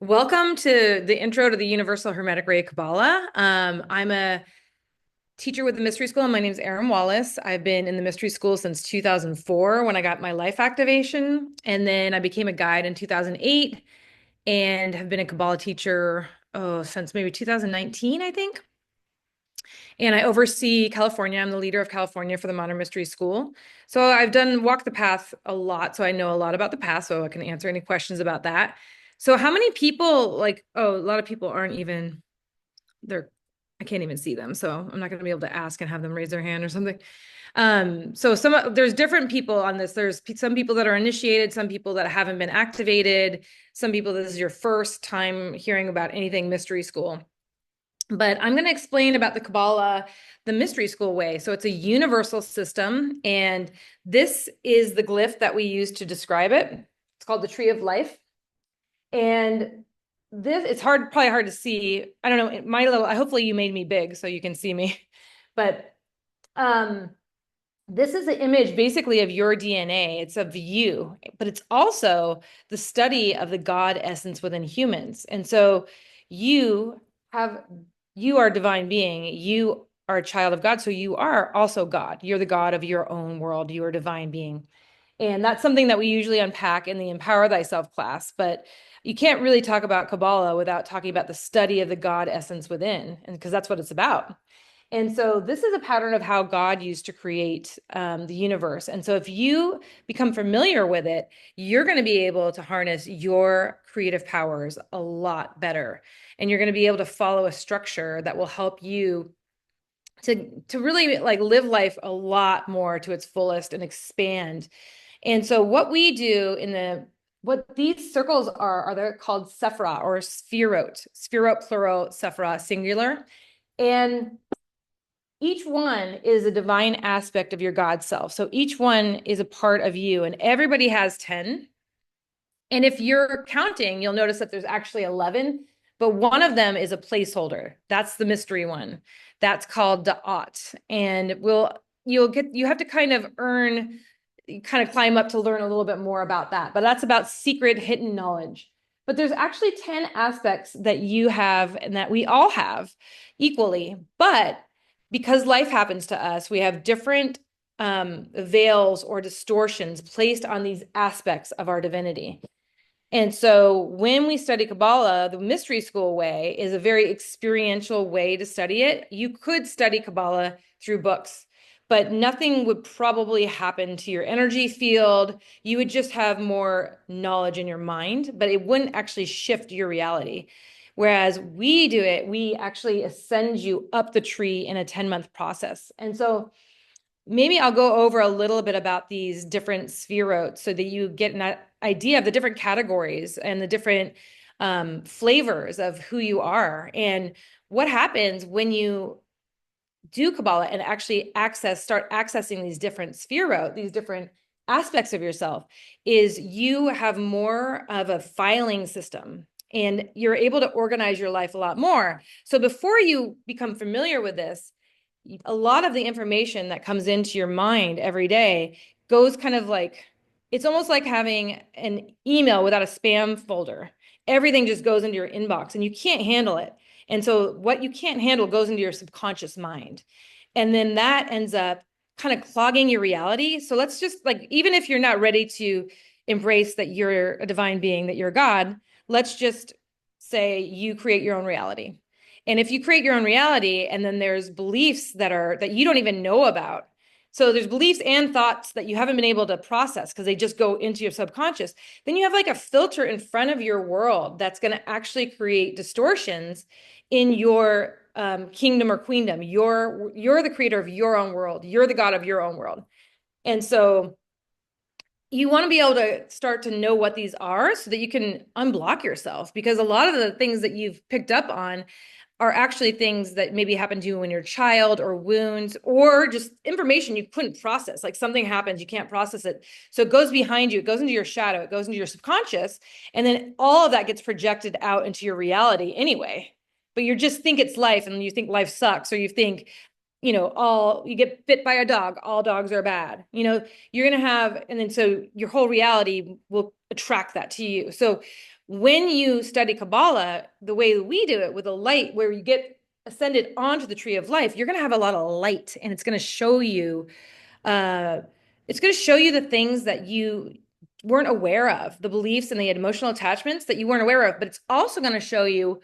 Welcome to the intro to the Universal Hermetic Ray Kabbalah. I'm a teacher with the Mystery School, and my name is Erin Wallace. I've been in the Mystery School since 2004 when I got my life activation, and then I became a guide in 2008 and have been a Kabbalah teacher since maybe 2019, I think. And I oversee California. I'm the leader of California for the Modern Mystery School. So I've done walk the path a lot, so I know a lot about the path, so I can answer any questions about that. So how many people a lot of people aren't even they're I can't even see them, so I'm not going to be able to ask and have them raise their hand or something. So there's different people on this. There's some people that are initiated, some people that haven't been activated, some people this is your first time hearing about anything mystery school. But I'm going to explain about the Kabbalah the mystery school way. So it's a universal system, and this is the glyph that we use to describe it. It's called the Tree of Life. And this, it's probably hard to see. I don't know, hopefully you made me big so you can see me. But this is an image basically of your DNA. It's of you, but it's also the study of the God essence within humans. And so you have, you are a divine being. You are a child of God. So you are also God. You're the God of your own world. You are a divine being. And that's something that we usually unpack in the Empower Thyself class. But you can't really talk about Kabbalah without talking about the study of the God essence within, and because that's what it's about. And so this is a pattern of how God used to create the universe. And so if you become familiar with it, you're going to be able to harness your creative powers a lot better. And you're going to be able to follow a structure that will help you to really like live life a lot more to its fullest and expand. And so what we do what these circles are they're called sephira or spherot plural, sephira singular. And each one is a divine aspect of your God self. So each one is a part of you, and everybody has 10. And if you're counting, you'll notice that there's actually 11, but one of them is a placeholder. That's the mystery one. That's called Da'at. And you have to kind of climb up to learn a little bit more about that. But that's about secret hidden knowledge. But there's actually 10 aspects that you have and that we all have equally. But because life happens to us, we have different veils or distortions placed on these aspects of our divinity. And so when we study Kabbalah, the mystery school way is a very experiential way to study it. You could study Kabbalah through books, but nothing would probably happen to your energy field. You would just have more knowledge in your mind, but it wouldn't actually shift your reality. Whereas we do it, we actually ascend you up the tree in a 10-month process. And so maybe I'll go over a little bit about these different spherotes so that you get an idea of the different categories and the different flavors of who you are. And what happens when you do Kabbalah and actually start accessing these different spherot, these different aspects of yourself, is you have more of a filing system and you're able to organize your life a lot more. So before you become familiar with this, a lot of the information that comes into your mind every day goes kind of like, it's almost like having an email without a spam folder. Everything just goes into your inbox and you can't handle it. And so what you can't handle goes into your subconscious mind. And then that ends up kind of clogging your reality. So let's just like, even if you're not ready to embrace that you're a divine being, that you're a God, let's just say you create your own reality. And if you create your own reality and then there's beliefs that you don't even know about. So there's beliefs and thoughts that you haven't been able to process because they just go into your subconscious. Then you have like a filter in front of your world that's going to actually create distortions in your kingdom or queendom. You're the creator of your own world. You're the God of your own world. And so you want to be able to start to know what these are so that you can unblock yourself, because a lot of the things that you've picked up on are actually things that maybe happened to you when you're a child, or wounds, or just information you couldn't process. Like something happens, you can't process it. So it goes behind you, it goes into your shadow, it goes into your subconscious, and then all of that gets projected out into your reality anyway. But you just think it's life, and you think life sucks, or you think, you get bit by a dog, all dogs are bad. You're going to have, and then so your whole reality will attract that to you. So when you study Kabbalah, the way we do it with a light, where you get ascended onto the tree of life, you're going to have a lot of light, and it's going to show you, uh, the things that you weren't aware of, the beliefs and the emotional attachments that you weren't aware of. But it's also going to show you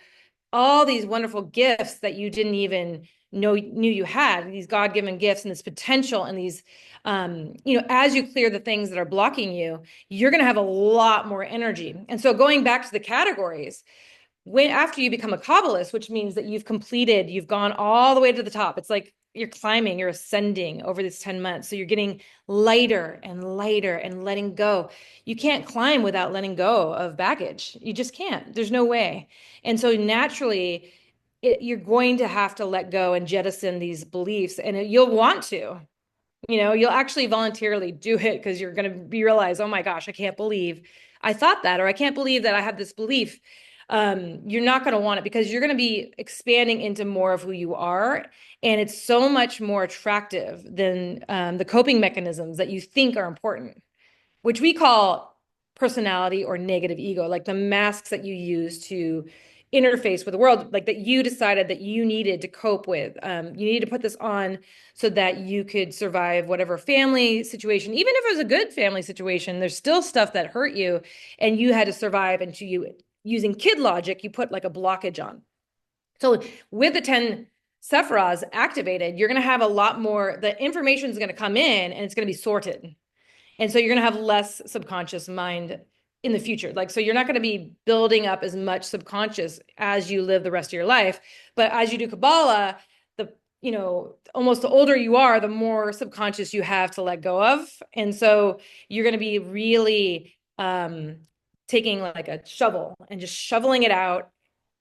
all these wonderful gifts that you didn't even knew you had, these God-given gifts and this potential and these, as you clear the things that are blocking you, you're going to have a lot more energy. And so going back to the categories, after you become a Kabbalist, which means that you've gone all the way to the top. It's like you're climbing, you're ascending over this 10 months. So you're getting lighter and lighter and letting go. You can't climb without letting go of baggage. You just can't. There's no way. And so naturally, you're going to have to let go and jettison these beliefs, and you'll want to. You'll actually voluntarily do it because you're going to realize, oh my gosh, I can't believe I thought that, or I can't believe that I have this belief. You're not going to want it because you're going to be expanding into more of who you are. And it's so much more attractive than the coping mechanisms that you think are important, which we call personality or negative ego, like the masks that you use to interface with the world, like that you decided that you needed to cope with. You needed to put this on so that you could survive whatever family situation. Even if it was a good family situation, there's still stuff that hurt you and you had to survive. And using kid logic, you put like a blockage on. So with the 10 Sephiroths activated, you're going to have a lot more, the information is going to come in and it's going to be sorted. And so you're going to have less subconscious mind in the future. So you're not going to be building up as much subconscious as you live the rest of your life. But as you do Kabbalah, almost the older you are, the more subconscious you have to let go of. And so you're going to be really taking like a shovel and just shoveling it out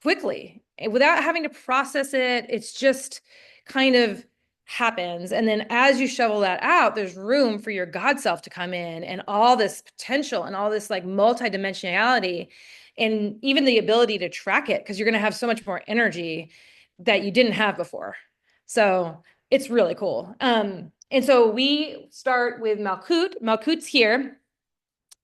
quickly without having to process it. It's just kind of happens. And then as you shovel that out, there's room for your God self to come in and all this potential and all this like multidimensionality and even the ability to track it, because you're going to have so much more energy that you didn't have before. So it's really cool. And so we start with Malkut. Malkut's here.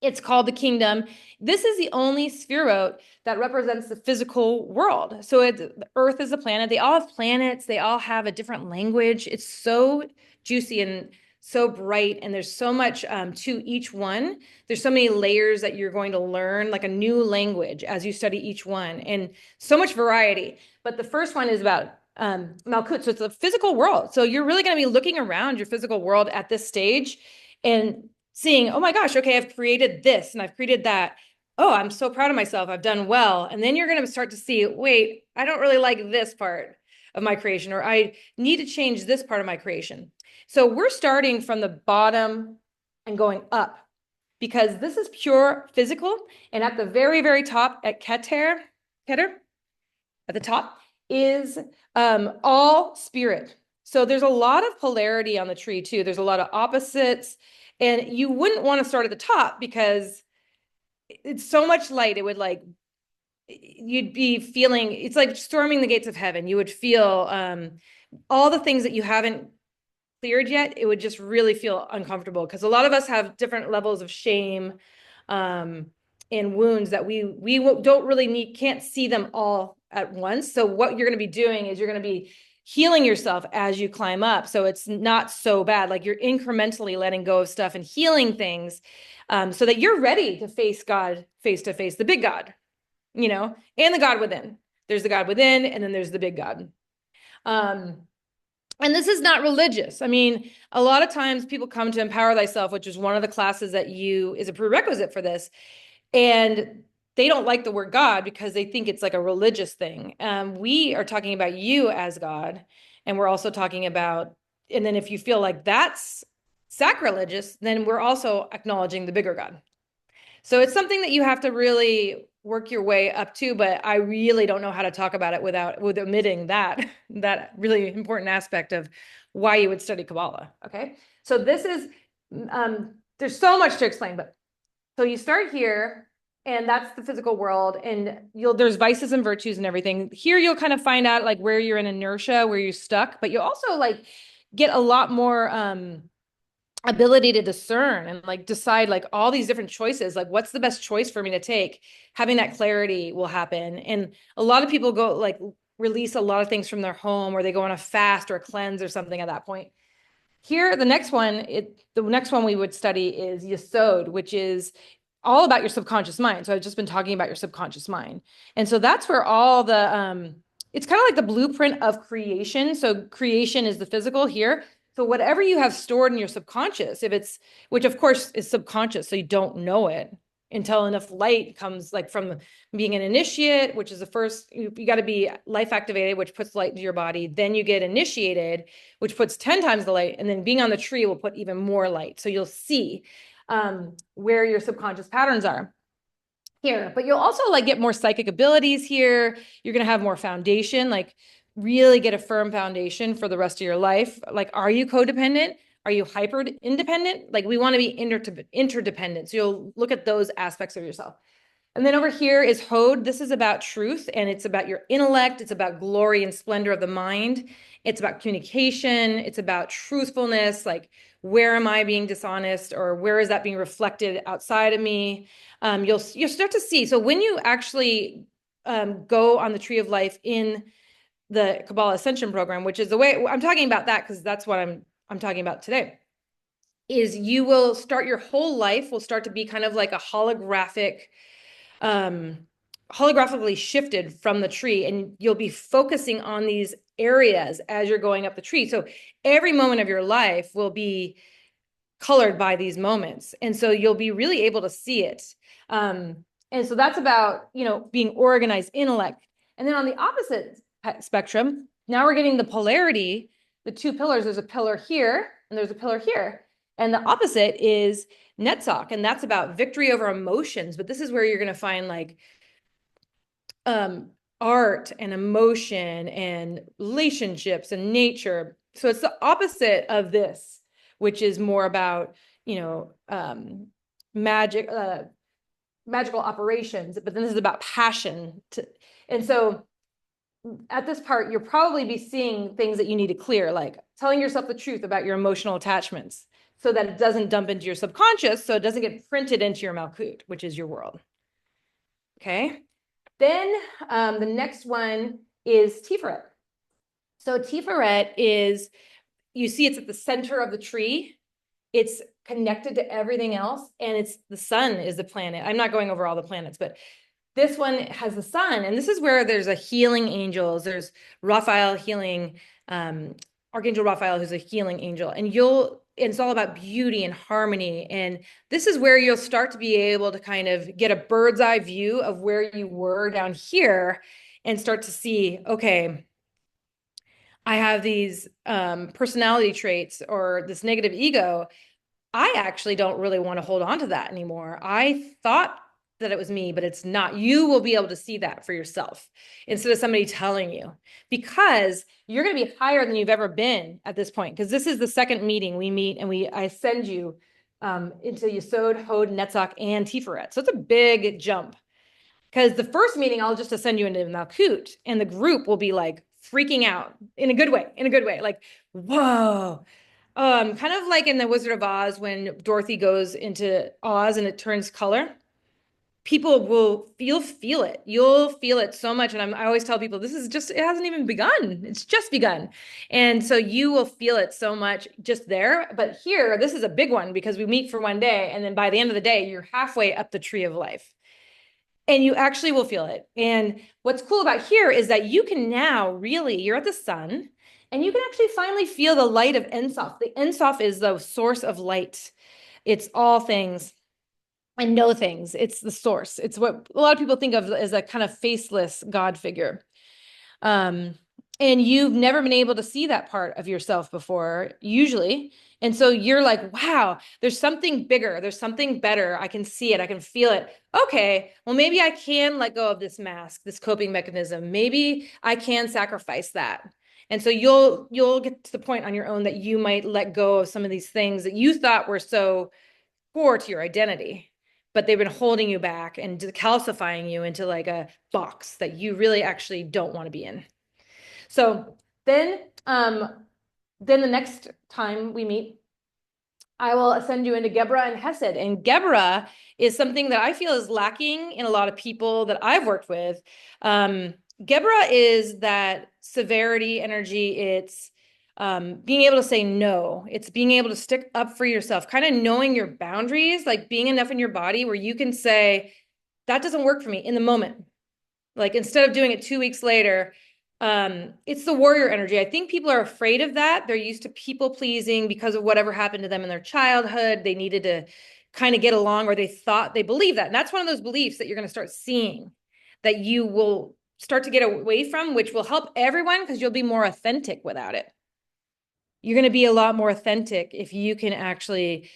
It's called the kingdom. This is the only spherot that represents the physical world. So the Earth is a planet. They all have planets. They all have a different language. It's so juicy and so bright, and there's so much to each one. There's so many layers that you're going to learn, like a new language as you study each one, and so much variety. But the first one is about Malkut. So it's a physical world. So you're really going to be looking around your physical world at this stage and seeing, oh my gosh, okay, I've created this and I've created that. Oh, I'm so proud of myself. I've done well. And then you're going to start to see, wait, I don't really like this part of my creation, or I need to change this part of my creation. So we're starting from the bottom and going up, because this is pure physical. And at the very, very top at Keter, at the top is all spirit. So there's a lot of polarity on the tree too. There's a lot of opposites. And you wouldn't want to start at the top because it's so much light. It would you'd be feeling, it's like storming the gates of heaven. You would feel all the things that you haven't cleared yet. It would just really feel uncomfortable, because a lot of us have different levels of shame and wounds that we don't really can't see them all at once. So what you're going to be doing is you're going to be healing yourself as you climb up. So it's not so bad. Like you're incrementally letting go of stuff and healing things so that you're ready to face God face to face, the big God, and the God within. There's the God within, and then there's the big God. And this is not religious. I mean, a lot of times people come to Empower Thyself, which is one of the classes that is a prerequisite for this. And they don't like the word God because they think it's like a religious thing. We are talking about you as God. And we're also talking about, and then if you feel like that's sacrilegious, then we're also acknowledging the bigger God. So it's something that you have to really work your way up to, but I really don't know how to talk about it with omitting that really important aspect of why you would study Kabbalah. Okay. So this is, there's so much to explain, but so you start here, and that's the physical world, and there's vices and virtues and everything. Here you'll kind of find out like where you're in inertia, where you're stuck, but you'll also like get a lot more ability to discern and like decide like all these different choices, like what's the best choice for me to take, having that clarity will happen. And a lot of people go like release a lot of things from their home, or they go on a fast or a cleanse or something at that point. Here, the next one we would study is Yesod, which is all about your subconscious mind. So I've just been talking about your subconscious mind. And so that's where all it's kind of like the blueprint of creation. So creation is the physical here. So whatever you have stored in your subconscious, which of course is subconscious, so you don't know it until enough light comes, like from being an initiate, which is the first, you got to be life activated, which puts light into your body. Then you get initiated, which puts 10 times the light. And then being on the tree will put even more light. So you'll see where your subconscious patterns are here. But you'll also like get more psychic abilities here. You're going to have more foundation, like really get a firm foundation for the rest of your life. Like, are you codependent? Are you hyper independent? Like, we want to be interdependent. So you'll look at those aspects of yourself. And then over here is Hod. This is about truth, and it's about your intellect. It's about glory and splendor of the mind. It's about communication. It's about truthfulness. Like, where am I being dishonest, or where is that being reflected outside of me? You'll start to see. So when you actually go on the tree of life in the Kabbalah Ascension program, which is the way I'm talking about that, because that's what I'm talking about today, is you will start your whole life will start to be kind of like a holographically shifted from the tree, and you'll be focusing on these areas as you're going up the tree. So every moment of your life will be colored by these moments, and so you'll be really able to see it. And so that's about, being organized intellect. And then on the opposite spectrum, now we're getting the polarity, the two pillars. There's a pillar here and there's a pillar here. And the opposite is Netzach, and that's about victory over emotions. But this is where you're going to find like art and emotion and relationships and nature. So it's the opposite of this, which is more about, magic, magical operations. But then this is about passion. And so at this part, you'll probably be seeing things that you need to clear, like telling yourself the truth about your emotional attachments so that it doesn't dump into your subconscious, so it doesn't get printed into your Malkut, which is your world. Okay. Then the next one is Tiferet. So Tiferet is, you see it's at the center of the tree. It's connected to everything else, and it's the sun is the planet. I'm not going over all the planets, but this one has the sun, and this is where there's a healing angels. There's Raphael healing, Archangel Raphael, who's a healing angel, and it's all about beauty and harmony. And this is where you'll start to be able to kind of get a bird's eye view of where you were down here and start to see, okay, I have these personality traits or this negative ego. I actually don't really want to hold on to that anymore. I thought that it was me, but it's not. You will be able to see that for yourself instead of somebody telling you, because you're going to be higher than you've ever been at this point. Because this is the second meeting we meet, and I send you into Yesod, Hod, Netzach, and Tiferet. So it's a big jump. Because the first meeting, I'll just send you into Malkut, and the group will be like freaking out in a good way, like, whoa. Kind of like in The Wizard of Oz when Dorothy goes into Oz and it turns color. People feel it. You'll feel it so much. And I always tell people, it hasn't even begun. It's just begun. And so you will feel it so much just there. But here, this is a big one because we meet for one day. And then by the end of the day, you're halfway up the tree of life. And you actually will feel it. And what's cool about here is that you can now you're at the sun, and you can actually finally feel the light of Ein Sof. The Ein Sof is the source of light. It's all things and no things. It's the source. It's what a lot of people think of as a kind of faceless God figure. And you've never been able to see that part of yourself before, usually. And so you're like, wow, there's something bigger. There's something better. I can see it. I can feel it. Okay, well, maybe I can let go of this mask, this coping mechanism. Maybe I can sacrifice that. And so you'll get to the point on your own that you might let go of some of these things that you thought were so core to your identity, but they've been holding you back and calcifying you into like a box that you really actually don't want to be in. So then the next time we meet, I will send you into Gebra and Hesed. And Gebra is something that I feel is lacking in a lot of people that I've worked with. Gebra is that severity energy. It's being able to say no. It's being able to stick up for yourself, kind of knowing your boundaries, like being enough in your body where you can say, that doesn't work for me in the moment. Like instead of doing it 2 weeks later, it's the warrior energy. I think people are afraid of that. They're used to people pleasing because of whatever happened to them in their childhood. They needed to kind of get along, or they thought they believe that. And that's one of those beliefs that you're going to start seeing that you will start to get away from, which will help everyone because you'll be more authentic without it. You're going to be a lot more authentic if you can actually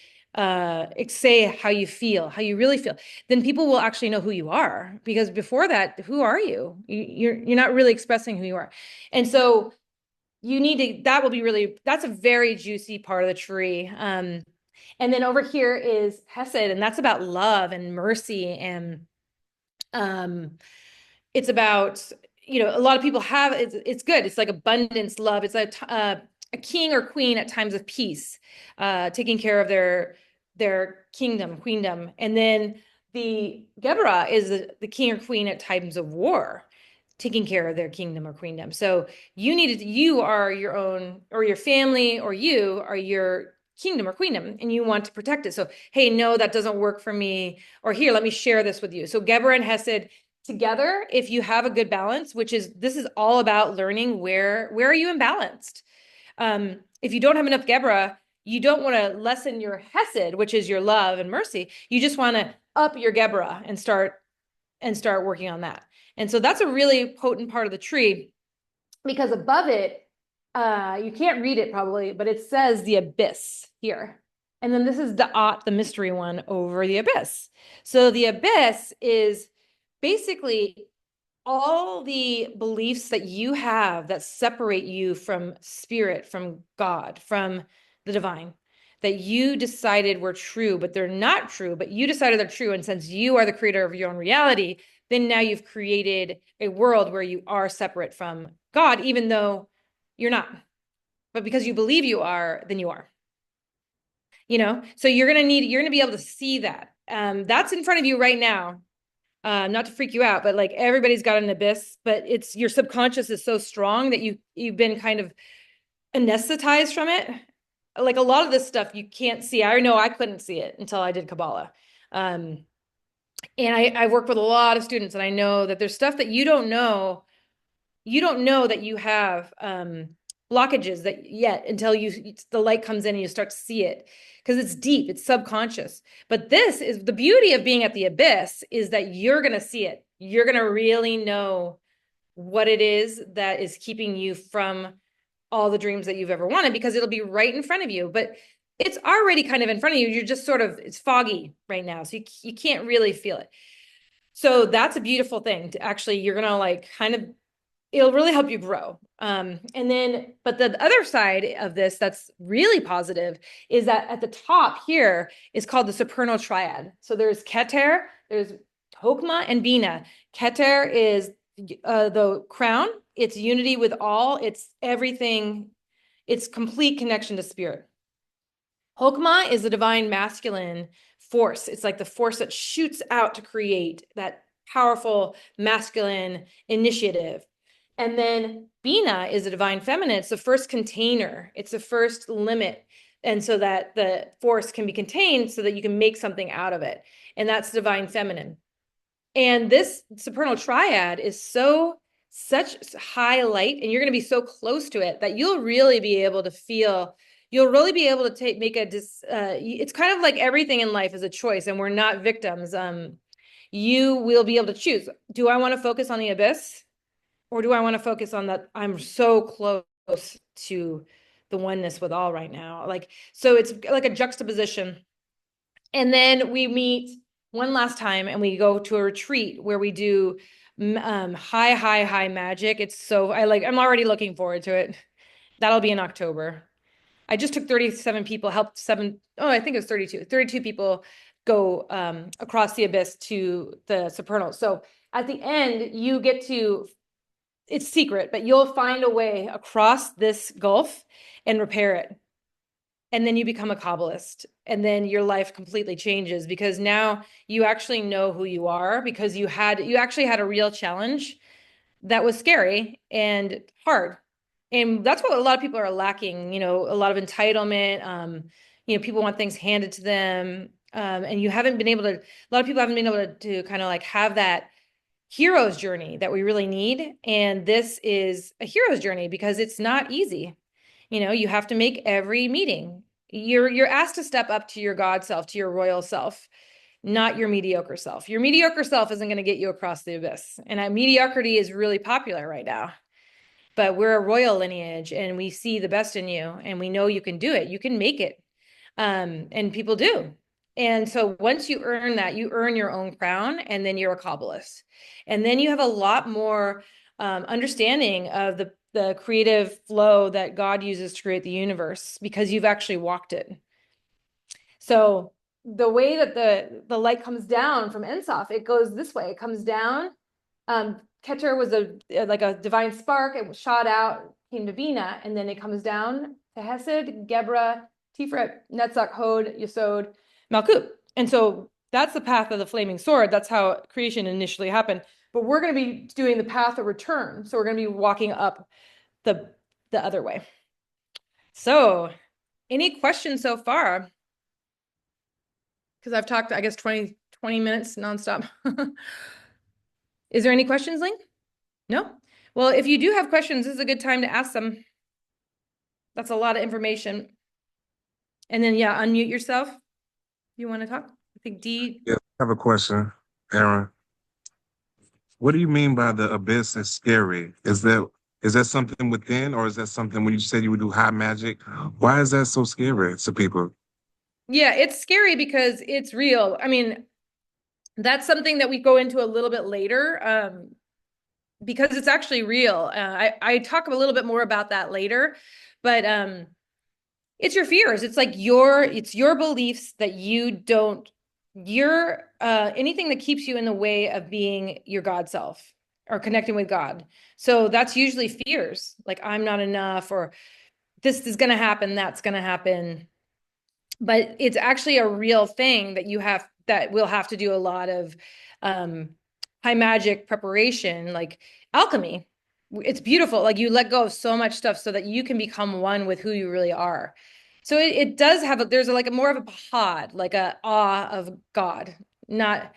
say how you feel, how you really feel. Then people will actually know who you are, because before that, who are you? You're not really expressing who you are. And so you need to, that will be really, that's a very juicy part of the tree. And then over here is Hesed, and that's about love and mercy. And it's about, a lot of people have, it's good. It's like abundance, love. It's a king or queen at times of peace, taking care of their queendom. And then the Geburah is the king or queen at times of war, taking care of their kingdom or queendom. So you are your own, or your family, or you are your kingdom or queendom, and you want to protect it. So, hey, no, that doesn't work for me. Or here, let me share this with you. So Geburah and Hesed together, if you have a good balance, this is all about learning where are you imbalanced. If you don't have enough Geburah, you don't want to lessen your Hesed, which is your love and mercy. You just want to up your Geburah and start working on that. And so that's a really potent part of the tree, because above it, you can't read it probably, but it says the abyss here. And then this is the mystery one over the abyss. So the abyss is basically all the beliefs that you have that separate you from spirit, from God, from the divine, that you decided were true, but they're not true, but you decided they're true. And since you are the creator of your own reality, then now you've created a world where you are separate from God, even though you're not. But because you believe you are, then you are. So you're going to be able to see that. That's in front of you right now. Not to freak you out, but like everybody's got an abyss, but it's your subconscious is so strong that you've been kind of anesthetized from it. Like a lot of this stuff you can't see. I know I couldn't see it until I did Kabbalah. And I work with a lot of students, and I know that there's stuff that you don't know that you have blockages that yet until the light comes in and you start to see it, because it's deep, it's subconscious. But this is the beauty of being at the abyss, is that you're going to see it. You're going to really know what it is that is keeping you from all the dreams that you've ever wanted, because it'll be right in front of you. But it's already kind of in front of you. You're just sort of, it's foggy right now, so you can't really feel it. So that's a beautiful thing to actually, you're going to like kind of, it'll really help you grow. But the other side of this that's really positive is that at the top here is called the supernal triad. So there's Keter, there's Hokmah, and Bina. Keter is the crown. It's unity with all. It's everything. It's complete connection to spirit. Hokmah is the divine masculine force. It's like the force that shoots out to create that powerful masculine initiative. And then Bina is a divine feminine. It's the first container. It's the first limit. And so that the force can be contained so that you can make something out of it. And that's divine feminine. And this supernal triad is such high light, and you're going to be so close to it that you'll really be able to feel, you'll really be able to it's kind of like everything in life is a choice, and we're not victims. You will be able to choose. Do I want to focus on the abyss? Or do I want to focus on that I'm so close to the oneness with all right now? So it's like a juxtaposition. And then we meet one last time and we go to a retreat where we do high magic. I'm already looking forward to it. That'll be in October. I just took 37 people, helped I think it was 32 people go across the abyss to the supernal. So at the end, you get to, it's secret, but you'll find a way across this gulf and repair it. and then you become a Kabbalist, and then your life completely changes because now you actually know who you are because you actually had a real challenge that was scary and hard. And that's what a lot of people are lacking, a lot of entitlement. People want things handed to them. And you haven't been able to, a lot of people haven't been able to kind of like have that hero's journey that we really need. And this is a hero's journey because it's not easy. You have to make every meeting. You're asked to step up to your God self, to your royal self, not your mediocre self. Your mediocre self isn't going to get you across the abyss. And mediocrity is really popular right now. But we're a royal lineage and we see the best in you and we know you can do it. You can make it. And people do. And so once you earn that, you earn your own crown and then you're a Kabbalist. And then you have a lot more understanding of the creative flow that God uses to create the universe because you've actually walked it. So the way that the light comes down from Ensof, it goes this way. It comes down. Keter was like a divine spark. It was shot out, came to Bina, and then it comes down to Hesed, Gebra, Tiferet, Netzach, Hod, Yesod, Malkut. And so that's the path of the flaming sword. That's how creation initially happened. But we're going to be doing the path of return. So we're going to be walking up the other way. So any questions so far? Because I've talked, I guess, 20 minutes nonstop. Is there any questions, Ling? No? Well, if you do have questions, this is a good time to ask them. That's a lot of information. And then, yeah, unmute yourself. You want to talk? I think D. Yeah, I have a question, Aaron. What do you mean by the abyss is scary? Is that something within, or is that something when you said you would do hot magic? Why is that so scary to people? Yeah, it's scary because it's real. I mean, that's something that we go into a little bit later because it's actually real. I talk a little bit more about that later, but it's your fears. It's like it's your beliefs that you don't, your anything that keeps you in the way of being your God self or connecting with God. So that's usually fears, like I'm not enough, or this is going to happen, that's going to happen. But it's actually a real thing that we'll have to do a lot of um, high magic preparation, like alchemy. It's beautiful. Like you let go of so much stuff so that you can become one with who you really are. So it does have there's like a more of a pod, like a awe of God, not,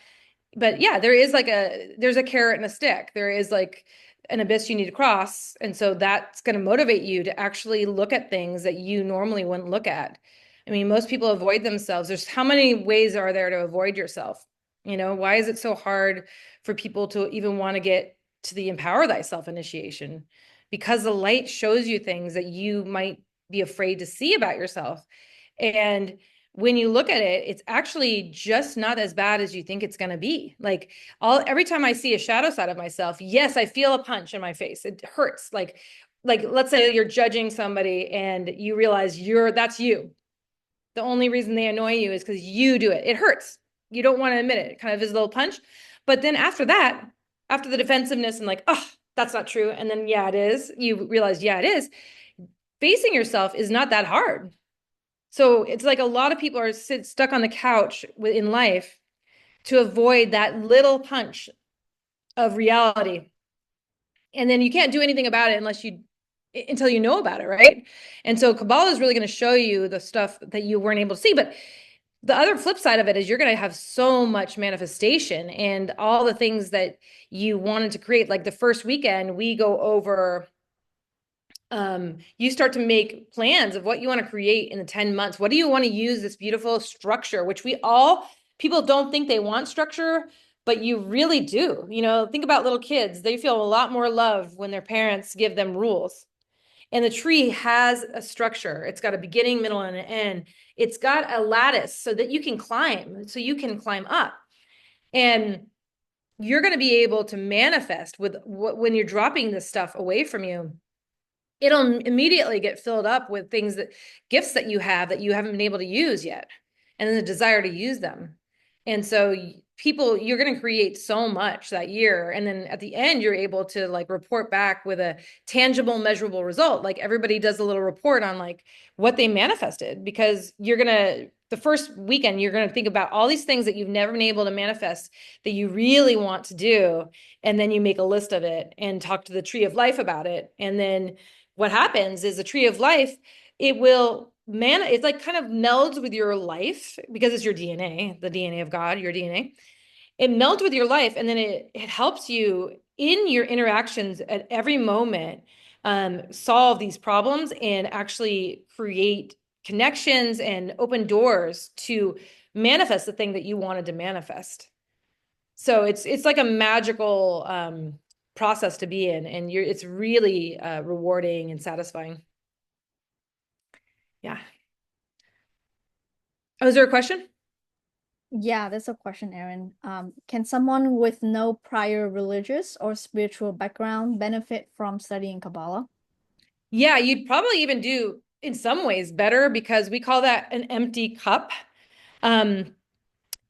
but yeah, there's a carrot and a stick. There is like an abyss you need to cross. And so that's going to motivate you to actually look at things that you normally wouldn't look at. I mean, most people avoid themselves. There's how many ways are there to avoid yourself? Why is it so hard for people to even want to get to the empower thyself initiation? Because the light shows you things that you might be afraid to see about yourself. And when you look at it, it's actually just not as bad as you think it's going to be. Like every time I see a shadow side of myself, yes, I feel a punch in my face. It hurts. Like let's say you're judging somebody and you realize that's you. The only reason they annoy you is because you do it. It hurts. You don't want to admit it. It kind of is a little punch. But then after that, after the defensiveness and like, oh, that's not true. And then, yeah, it is. You realize, yeah, it is. Facing yourself is not that hard. So it's like a lot of people are stuck on the couch in life to avoid that little punch of reality. And then you can't do anything about it until you know about it, right? And so Kabbalah is really going to show you the stuff that you weren't able to see. But the other flip side of it is you're going to have so much manifestation and all the things that you wanted to create. Like the first weekend, we go over you start to make plans of what you want to create in the 10 months. What do you want to use this beautiful structure, which people don't think they want structure, but you really do. Think about little kids. They feel a lot more love when their parents give them rules. And the tree has a structure. It's got a beginning, middle, and an end. It's got a lattice so that you can climb up. And you're going to be able to manifest when you're dropping this stuff away from you. It'll immediately get filled up with gifts that you haven't been able to use yet, and then the desire to use them. And so people, you're going to create so much that year. And then at the end, you're able to like report back with a tangible, measurable result. Like everybody does a little report on like what they manifested, because you're going to, the first weekend, you're going to think about all these things that you've never been able to manifest that you really want to do. And then you make a list of it and talk to the tree of life about it. And then what happens is the tree of life, it will it's like kind of melds with your life because it's your DNA, the DNA of God, your DNA. It melds with your life, and then it helps you in your interactions at every moment solve these problems and actually create connections and open doors to manifest the thing that you wanted to manifest. So it's like a magical process to be in, and it's really rewarding and satisfying. Yeah. Oh, is there a question? Yeah, that's a question, Erin. Can someone with no prior religious or spiritual background benefit from studying Kabbalah? Yeah, you'd probably even do in some ways better, because we call that an empty cup. Um,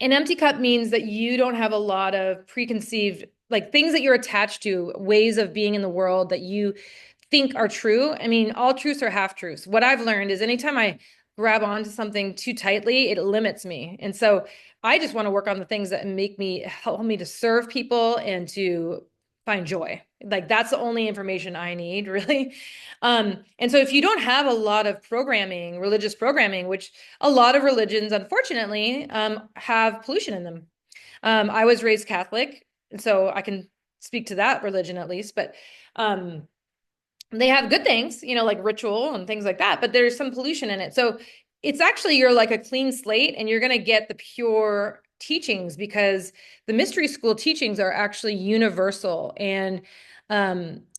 an empty cup means that you don't have a lot of preconceived, like things that you're attached to, ways of being in the world that you think are true. I mean, all truths are half truths. What I've learned is anytime I grab onto something too tightly, it limits me. And so I just want to work on the things that help me to serve people and to find joy. Like that's the only information I need, really. And so if you don't have a lot of programming, religious programming, which a lot of religions, unfortunately, have pollution in them. I was raised Catholic, and so I can speak to that religion at least, but um, they have good things, like ritual and things like that, but there's some pollution in it. So it's actually, you're like a clean slate, and you're going to get the pure teachings, because the mystery school teachings are actually universal, and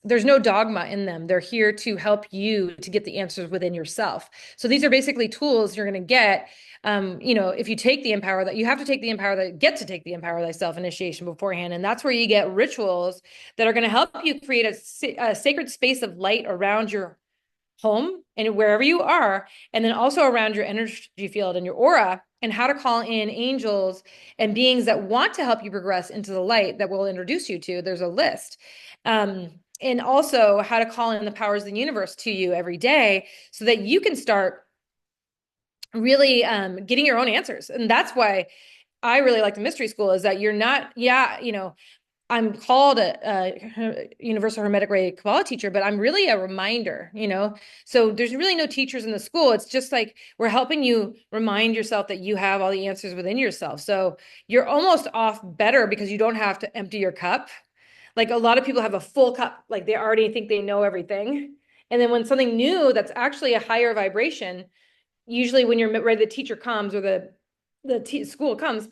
there's no dogma in them. They're here to help you to get the answers within yourself. So these are basically tools you're going to get. If you take the Empower, that you have to take the Empower, that get to take the Empower Thyself initiation beforehand. And that's where you get rituals that are going to help you create a sacred space of light around your home and wherever you are, and then also around your energy field and your aura, and how to call in angels and beings that want to help you progress into the light that we'll introduce you to. There's a list. And also how to call in the powers of the universe to you every day so that you can start really getting your own answers. And that's why I really like the mystery school, is that you're not, I'm called a universal Hermetic Ray Kabbalah teacher, but I'm really a reminder. So there's really no teachers in the school. It's just like we're helping you remind yourself that you have all the answers within yourself. So you're almost off better because you don't have to empty your cup. Like a lot of people have a full cup, like they already think they know everything. And then when something new that's actually a higher vibration, usually when you're ready, the teacher comes, or the school comes,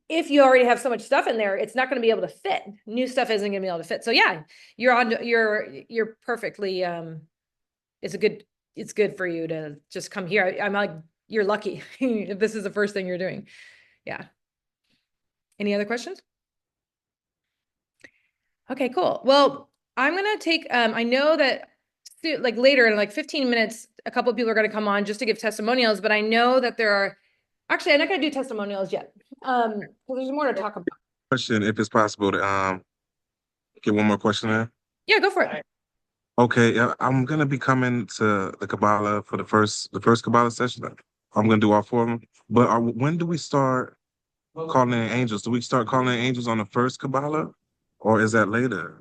if you already have so much stuff in there, it's not going to be able to fit. New stuff isn't going to be able to fit. So yeah, you're perfectly it's good for you to just come here. I'm like, you're lucky if this is the first thing you're doing. Yeah. Any other questions? Okay, cool. Well, I'm gonna take I know that like later in like 15 minutes, a couple of people are gonna come on just to give testimonials, but I know that there are actually, I'm not gonna do testimonials yet. Because there's more to talk about. Question, if it's possible to get one more question in. Yeah, go for it. Okay, I'm gonna be coming to the Kabbalah for the first Kabbalah session. I'm gonna do all four of them. But when do we start calling in angels? Do we start calling in angels on the first Kabbalah, or is that later?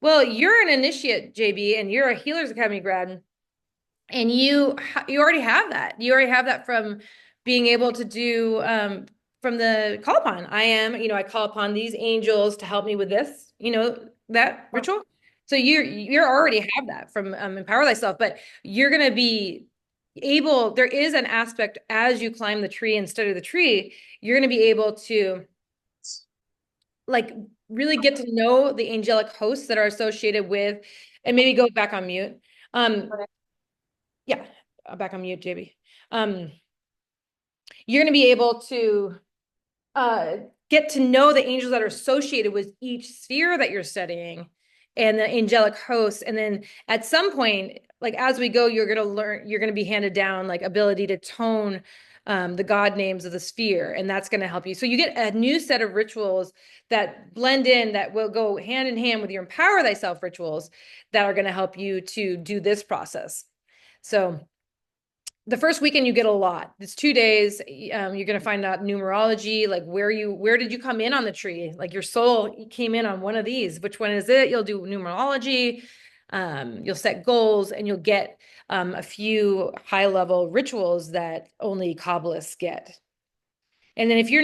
Well, you're an initiate, JB, and you're a Healers Academy grad, and you already have that. You already have that from being able to do from the call upon. I call upon these angels to help me with this, that ritual. So you're already have that from Empower Thyself, but you're gonna be able, there is an aspect as you climb the tree and study the tree, you're gonna be able to like really get to know the angelic hosts that are associated with, and maybe go back on mute. Yeah, back on mute, JB. You're going to be able to uh, get to know the angels that are associated with each sphere that you're studying and the angelic hosts. And then at some point, like as we go, you're going to learn, you're going to be handed down like ability to tone the God names of the sphere, and that's going to help you. So you get a new set of rituals that blend in, that will go hand in hand with your Empower Thyself rituals that are going to help you to do this process. So the first weekend you get a lot. It's 2 days. You're going to find out numerology, like where did you come in on the tree? Like your soul came in on one of these. Which one is it? You'll do numerology. You'll set goals, and you'll get a few high-level rituals that only Kabbalists get. And then if you're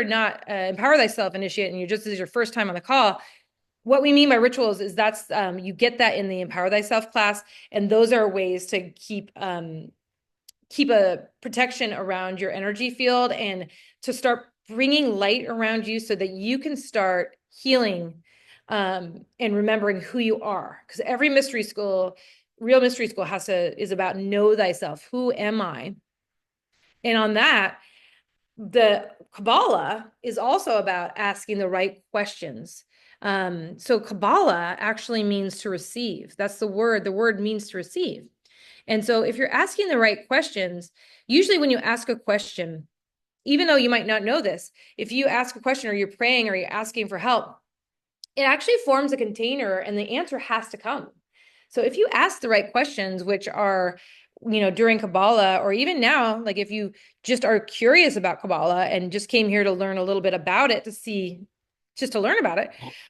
not Empower Thyself initiate, and this is your first time on the call, what we mean by rituals is that's you get that in the Empower Thyself class, and those are ways to keep a protection around your energy field and to start bringing light around you so that you can start healing and remembering who you are. Because every real mystery school is about know thyself. Who am I? And on that, the Kabbalah is also about asking the right questions. So Kabbalah actually means to receive. That's the word. The word means to receive. And so if you're asking the right questions, usually when you ask a question, even though you might not know this, if you ask a question or you're praying or you're asking for help, it actually forms a container and the answer has to come. So if you ask the right questions, which are, during Kabbalah, or even now, like if you just are curious about Kabbalah and just came here to learn a little bit about it just to learn about it,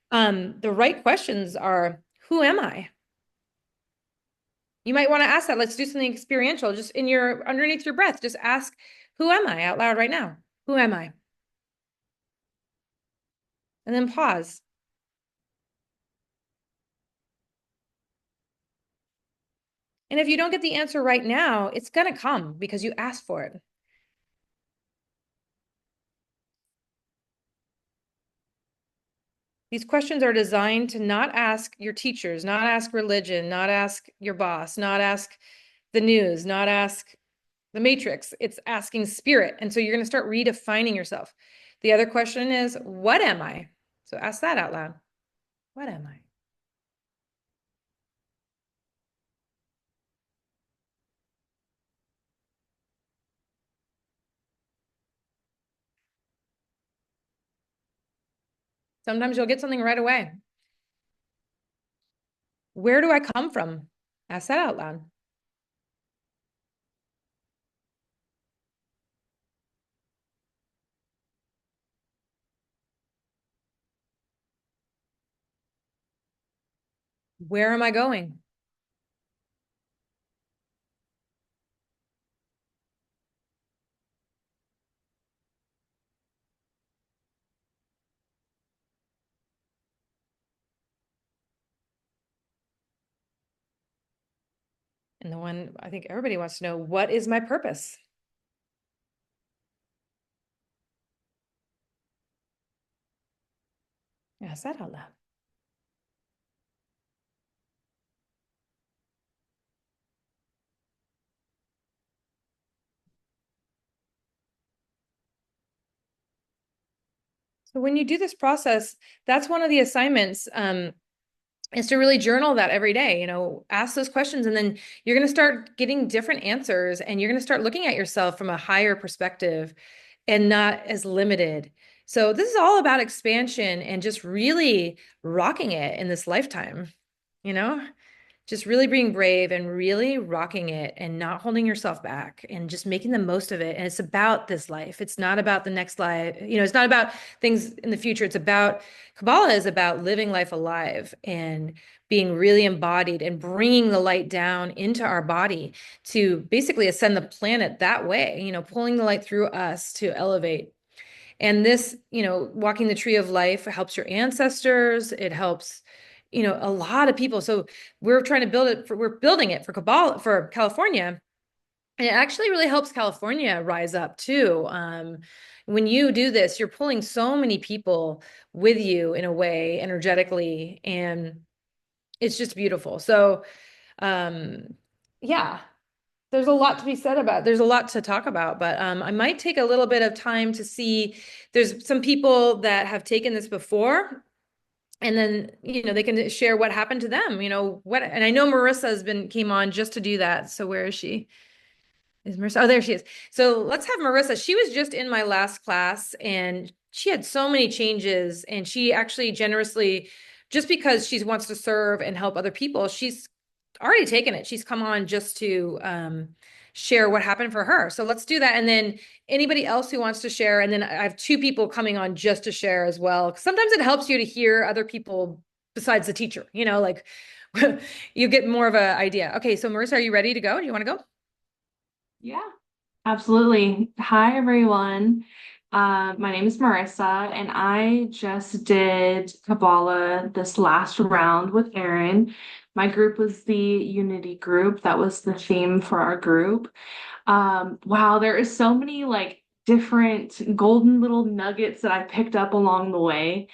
the right questions are, who am I? You might want to ask that. Let's do something experiential. Just underneath your breath, just ask, who am I out loud right now? Who am I? And then pause. And if you don't get the answer right now, it's going to come because you asked for it. These questions are designed to not ask your teachers, not ask religion, not ask your boss, not ask the news, not ask the matrix. It's asking spirit. And so you're going to start redefining yourself. The other question is, what am I? So ask that out loud. What am I? Sometimes you'll get something right away. Where do I come from? Ask that out loud. Where am I going? And the one I think everybody wants to know, what is my purpose? Ask that out loud. So when you do this process, that's one of the assignments, is to really journal that every day, ask those questions, and then you're going to start getting different answers, and you're going to start looking at yourself from a higher perspective and not as limited. So this is all about expansion and just really rocking it in this lifetime, you know? Just really being brave and really rocking it and not holding yourself back and just making the most of it. And it's about this life. It's not about the next life. It's not about things in the future. Kabbalah is about living life alive and being really embodied and bringing the light down into our body to basically ascend the planet that way, pulling the light through us to elevate. And this, walking the tree of life helps your ancestors. It helps, a lot of people. So we're trying to we're building it for Kabbalah, for California. And it actually really helps California rise up too. When you do this, you're pulling so many people with you in a way, energetically, and it's just beautiful. So, yeah, there's a lot to be said about, there's a lot to talk about, but I might take a little bit of time to see, there's some people that have taken this before, and then, they can share what happened to them, and I know Marissa came on just to do that. So where is she? Is Marissa? Oh, there she is. So let's have Marissa. She was just in my last class and she had so many changes. And she actually generously, just because she wants to serve and help other people, she's already taken it. She's come on just to share what happened for her. So let's do that. And then anybody else who wants to share. And then I have two people coming on just to share as well. Sometimes it helps you to hear other people besides the teacher, like you get more of an idea. Okay, so Marissa, are you ready to go? Do you want to go? Yeah, absolutely. Hi, everyone. My name is Marissa, and I just did Kabbalah this last round with Erin. My group was the Unity group. That was the theme for our group. Wow, there is so many like different golden little nuggets that I picked up along the way.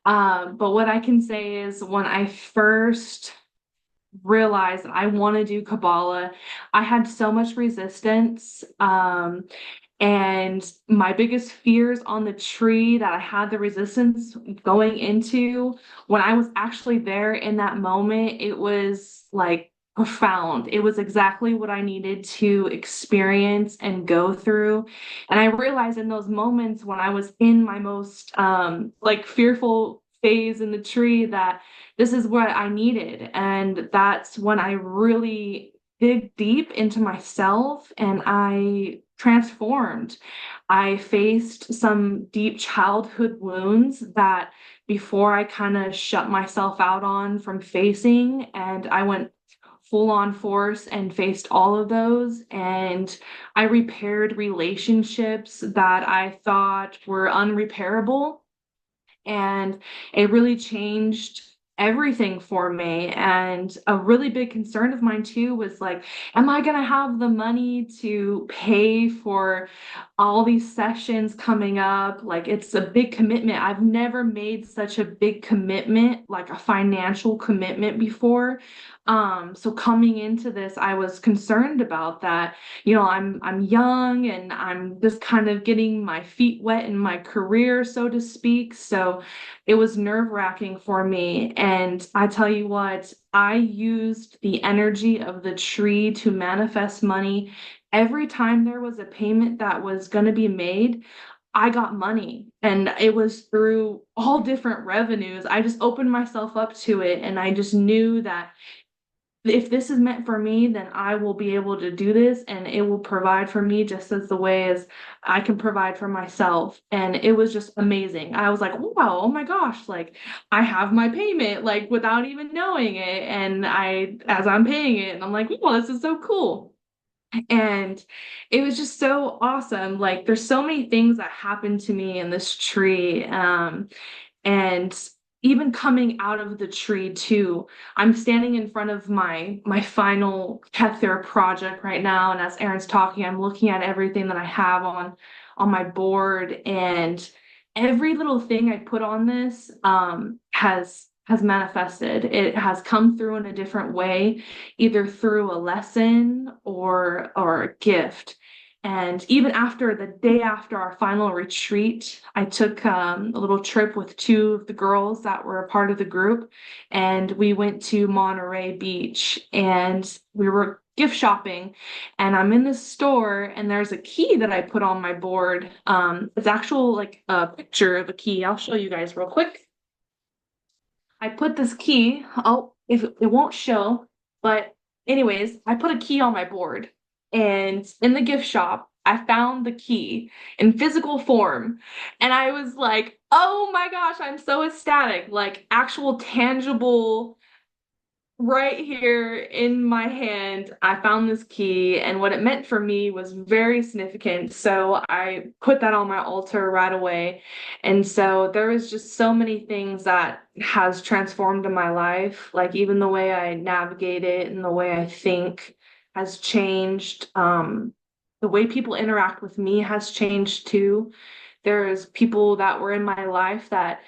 But what I can say is when I first realized that I want to do Kabbalah, I had so much resistance. And my biggest fears on the tree that I had the resistance going into, when I was actually there in that moment, it was like profound. It was exactly what I needed to experience and go through. And I realized in those moments when I was in my most like fearful phase in the tree that this is what I needed. And that's when I really dig deep into myself and I transformed. I faced some deep childhood wounds that before I kind of shut myself out on from facing, and I went full on force and faced all of those. And I repaired relationships that I thought were unrepairable, and it really changed everything for me. And a really big concern of mine too was like, am I going to have the money to pay for all these sessions coming up? Like, it's a big commitment. I've never made such a big commitment, like a financial commitment before. So coming into this, I was concerned about that. I'm young and I'm just kind of getting my feet wet in my career, so to speak. So it was nerve-wracking for me. And I tell you what, I used the energy of the tree to manifest money. Every time there was a payment that was going to be made, I got money, and it was through all different revenues. I just opened myself up to it, and I just knew that if this is meant for me, then I will be able to do this and it will provide for me just as the way as I can provide for myself. And it was just amazing. I was like, wow, oh my gosh, like I have my payment, like without even knowing it. And as I'm paying it, and I'm like, wow, this is so cool. And it was just so awesome. Like there's so many things that happened to me in this tree. And even coming out of the tree too, I'm standing in front of my final Kether project right now. And as Erin's talking, I'm looking at everything that I have on my board, and every little thing I put on this has manifested. It has come through in a different way, either through a lesson or a gift. And even after the day after our final retreat, I took a little trip with two of the girls that were a part of the group, and we went to Monterey Beach and we were gift shopping. And I'm in this store, and there's a key that I put on my board. It's actual like a picture of a key. I'll show you guys real quick. I put this key. Oh, if it won't show, but anyways, I put a key on my board, and in the gift shop, I found the key in physical form, and I was like, "Oh my gosh, I'm so ecstatic!" Like actual tangible right here in my hand, I found this key, and what it meant for me was very significant. So I put that on my altar right away. And so there was just so many things that has transformed in my life. Like even the way I navigate it and the way I think has changed. The way people interact with me has changed too. There's people that were in my life that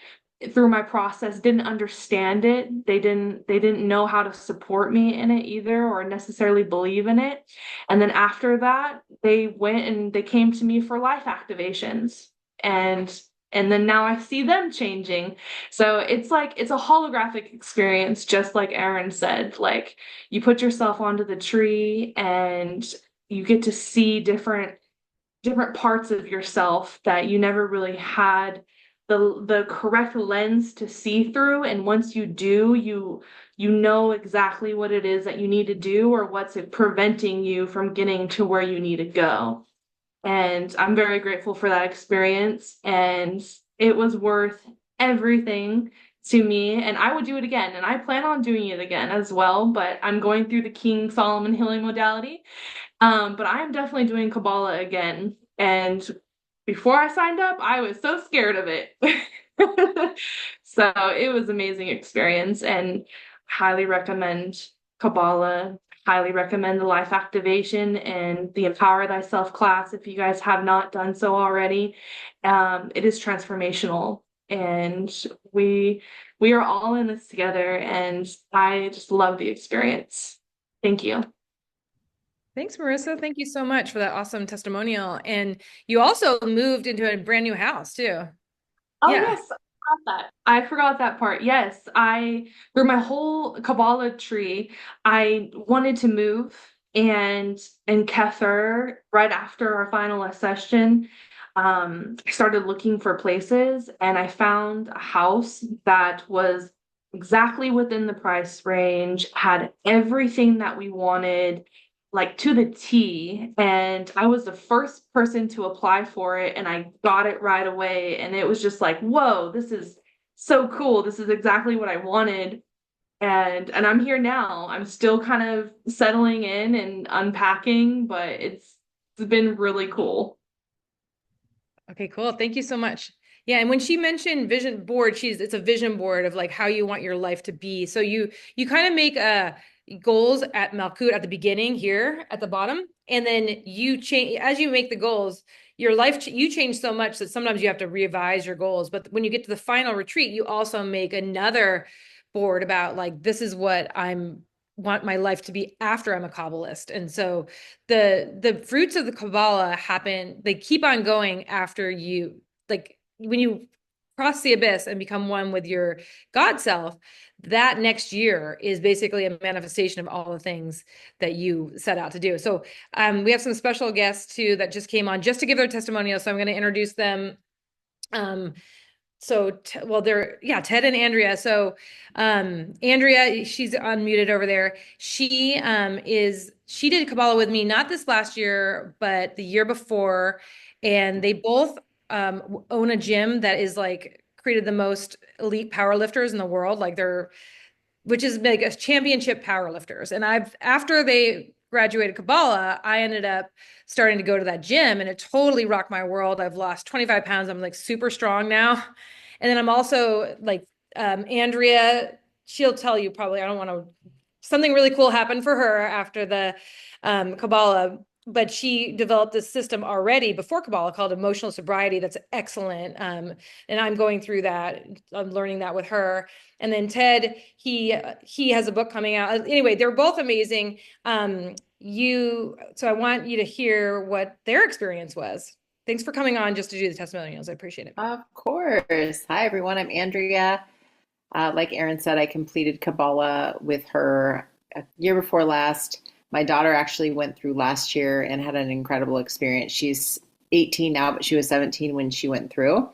through my process didn't understand it. They didn't know how to support me in it either or necessarily believe in it. And then after that, they went and they came to me for life activations. And then now I see them changing. So it's like it's a holographic experience, just like Erin said. Like you put yourself onto the tree and you get to see different parts of yourself that you never really had the correct lens to see through. And once you do, you know exactly what it is that you need to do or what's preventing you from getting to where you need to go. And I'm very grateful for that experience. And it was worth everything to me. And I would do it again. And I plan on doing it again as well. But I'm going through the King Solomon healing modality. But I am definitely doing Kabbalah again. And before I signed up, I was so scared of it. So it was an amazing experience and highly recommend Kabbalah. Highly recommend the life activation and the Empower Thyself class if you guys have not done so already. It is transformational and we are all in this together and I just love the experience. Thank you. Thanks, Marissa. Thank you so much for that awesome testimonial. And you also moved into a brand new house too. Oh, Yeah. yes, I forgot that. I forgot that part. Yes, through my whole Kabbalah tree, I wanted to move and in Kether, right after our final session, I started looking for places and I found a house that was exactly within the price range, had everything that we wanted, like to the T. And I was the first person to apply for it and I got it right away. And it was just like, whoa, this is so cool. This is exactly what I wanted. And I'm here now. I'm still kind of settling in and unpacking, but it's been really cool. Okay, cool. Thank you so much. Yeah, and when she mentioned vision board, it's a vision board of like how you want your life to be. So you kind of make goals at Malkut at the beginning here at the bottom, and then you change as you make the goals. Your life you change so much that sometimes you have to revise your goals. But when you get to the final retreat, you also make another board about like this is what I'm want my life to be after I'm a Kabbalist. And so the fruits of the Kabbalah happen, they keep on going after you, like when you cross the abyss and become one with your God self, that next year is basically a manifestation of all the things that you set out to do. So we have some special guests too that just came on just to give their testimonial. So I'm going to introduce them. Ted and Andrea. So Andrea, she's unmuted over there. She did Kabbalah with me, not this last year, but the year before. And they both own a gym that is like created the most elite power lifters in the world. Which is like a championship powerlifters. And after they graduated Kabbalah, I ended up starting to go to that gym and it totally rocked my world. I've lost 25 pounds. I'm like super strong now. And then I'm also like, Andrea, she'll tell you probably, I don't want to, something really cool happened for her after the Kabbalah, but she developed this system already before Kabbalah called emotional sobriety. That's excellent. And I'm going through that. I'm learning that with her. And then Ted, he has a book coming out. Anyway, they're both amazing. So I want you to hear what their experience was. Thanks for coming on just to do the testimonials. I appreciate it. Of course. Hi, everyone. I'm Andrea. Like Erin said, I completed Kabbalah with her a year before last. My daughter actually went through last year and had an incredible experience. She's 18 now, but she was 17 when she went through.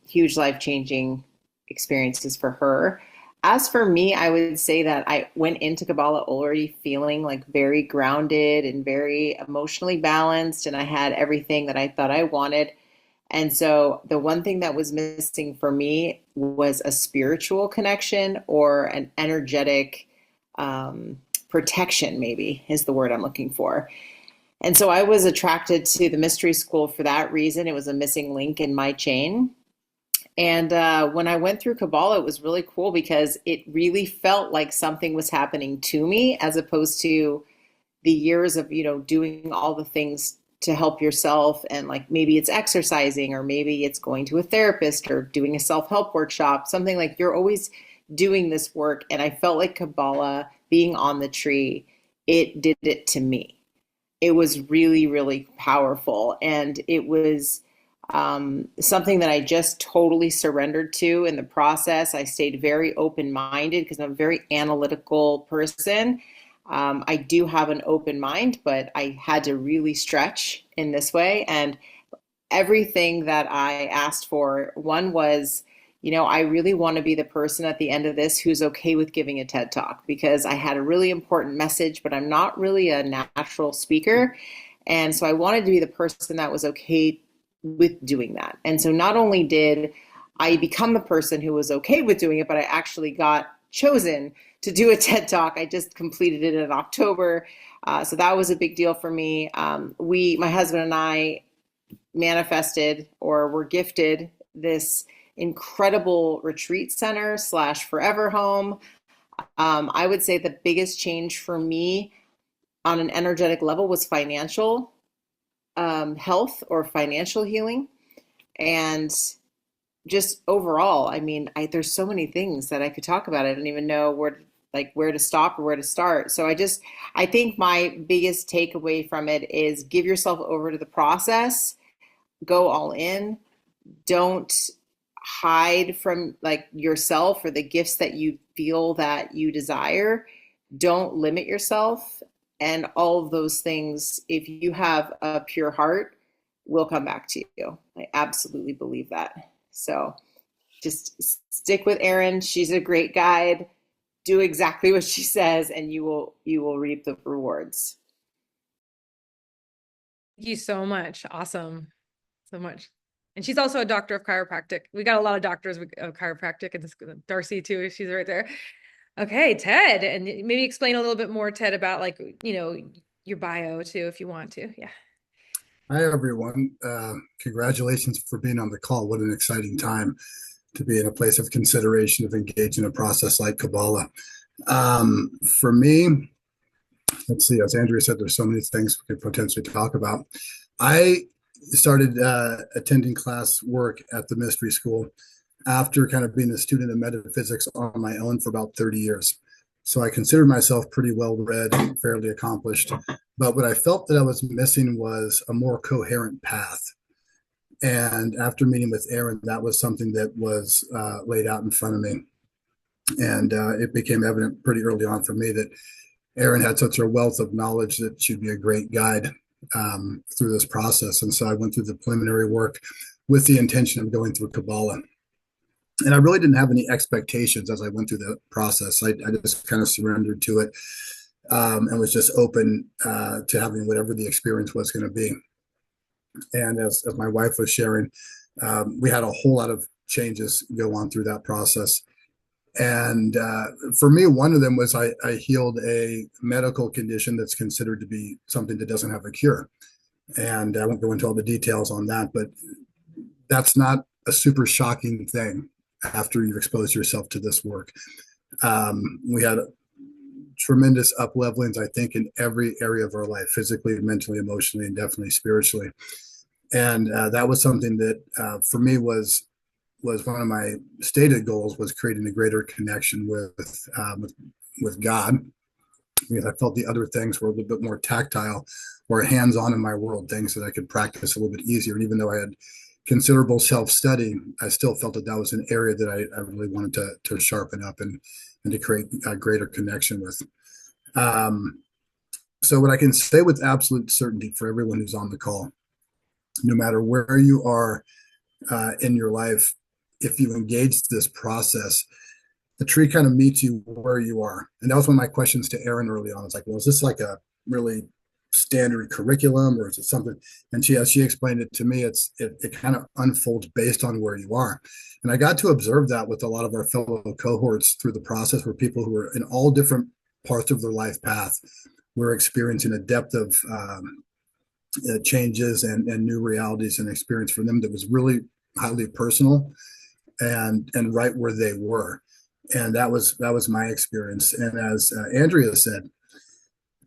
Huge life-changing experiences for her. As for me, I would say that I went into Kabbalah already feeling like very grounded and very emotionally balanced, and I had everything that I thought I wanted. And so the one thing that was missing for me was a spiritual connection or an energetic protection, maybe is the word I'm looking for. And so I was attracted to the mystery school for that reason. It was a missing link in my chain. And when I went through Kabbalah, it was really cool because it really felt like something was happening to me as opposed to the years of, doing all the things to help yourself. And like maybe it's exercising or maybe it's going to a therapist or doing a self-help workshop, something like you're always doing this work. And I felt like Kabbalah being on the tree, it did it to me. It was really, really powerful. And it was something that I just totally surrendered to in the process. I stayed very open-minded because I'm a very analytical person. I do have an open mind, but I had to really stretch in this way. And everything that I asked for, one was, I really want to be the person at the end of this who's okay with giving a TED talk because I had a really important message, but I'm not really a natural speaker. And so I wanted to be the person that was okay with doing that. And so not only did I become the person who was okay with doing it, but I actually got chosen to do a TED talk. I just completed it in October. So that was a big deal for me. My husband and I manifested or were gifted this incredible retreat center slash forever home. I would say the biggest change for me on an energetic level was financial health or financial healing. And just overall, I mean, there's so many things that I could talk about. I don't even know where to stop or where to start. So I think my biggest takeaway from it is give yourself over to the process, go all in, don't hide from like yourself or the gifts that you feel that you desire. Don't limit yourself. And all of those things, if you have a pure heart, will come back to you. I absolutely believe that. So just stick with Erin. She's a great guide. Do exactly what she says, and you will reap the rewards. Thank you so much. Awesome. So much. And she's also a doctor of chiropractic. We got a lot of doctors of chiropractic, and this Darcy too. She's right there. Okay, Ted, and maybe explain a little bit more, Ted, about like, your bio too, if you want to. Yeah. Hi, everyone. Congratulations for being on the call. What an exciting time to be in a place of consideration of engaging in a process like Kabbalah. For me, let's see, as Andrea said, there's so many things we could potentially talk about. I started attending class work at the mystery school after kind of being a student of metaphysics on my own for about 30 years. So I considered myself pretty well read, fairly accomplished. But what I felt that I was missing was a more coherent path. And after meeting with Erin, that was something that was laid out in front of me. And it became evident pretty early on for me that Erin had such a wealth of knowledge that she'd be a great guide through this process. And so I went through the preliminary work with the intention of going through Kabbalah. And I really didn't have any expectations as I went through the process. I just kind of surrendered to it and was just open to having whatever the experience was going to be. And as my wife was sharing, we had a whole lot of changes go on through that process. And for me, one of them was I healed a medical condition that's considered to be something that doesn't have a cure. And I won't go into all the details on that, but that's not a super shocking thing after you've exposed yourself to this work. We had tremendous up levelings, I think, in every area of our life, physically, mentally, emotionally, and definitely spiritually. And that was something that for me was one of my stated goals, was creating a greater connection with God, because I felt the other things were a little bit more tactile or hands-on in my world, things that I could practice a little bit easier. And even though I had considerable self-study, I still felt that was an area that I really wanted to sharpen up and to create a greater connection with. So what I can say with absolute certainty for everyone who's on the call, no matter where you are in your life, if you engage this process, the tree kind of meets you where you are. And that was one of my questions to Erin early on. It's like, well, is this like a really standard curriculum, or is it something? And as she explained it to me, it kind of unfolds based on where you are. And I got to observe that with a lot of our fellow cohorts through the process, where people who are in all different parts of their life path were experiencing a depth of changes and new realities and experience for them that was really highly personal and right where they were. And that was my experience. And as Andrea said,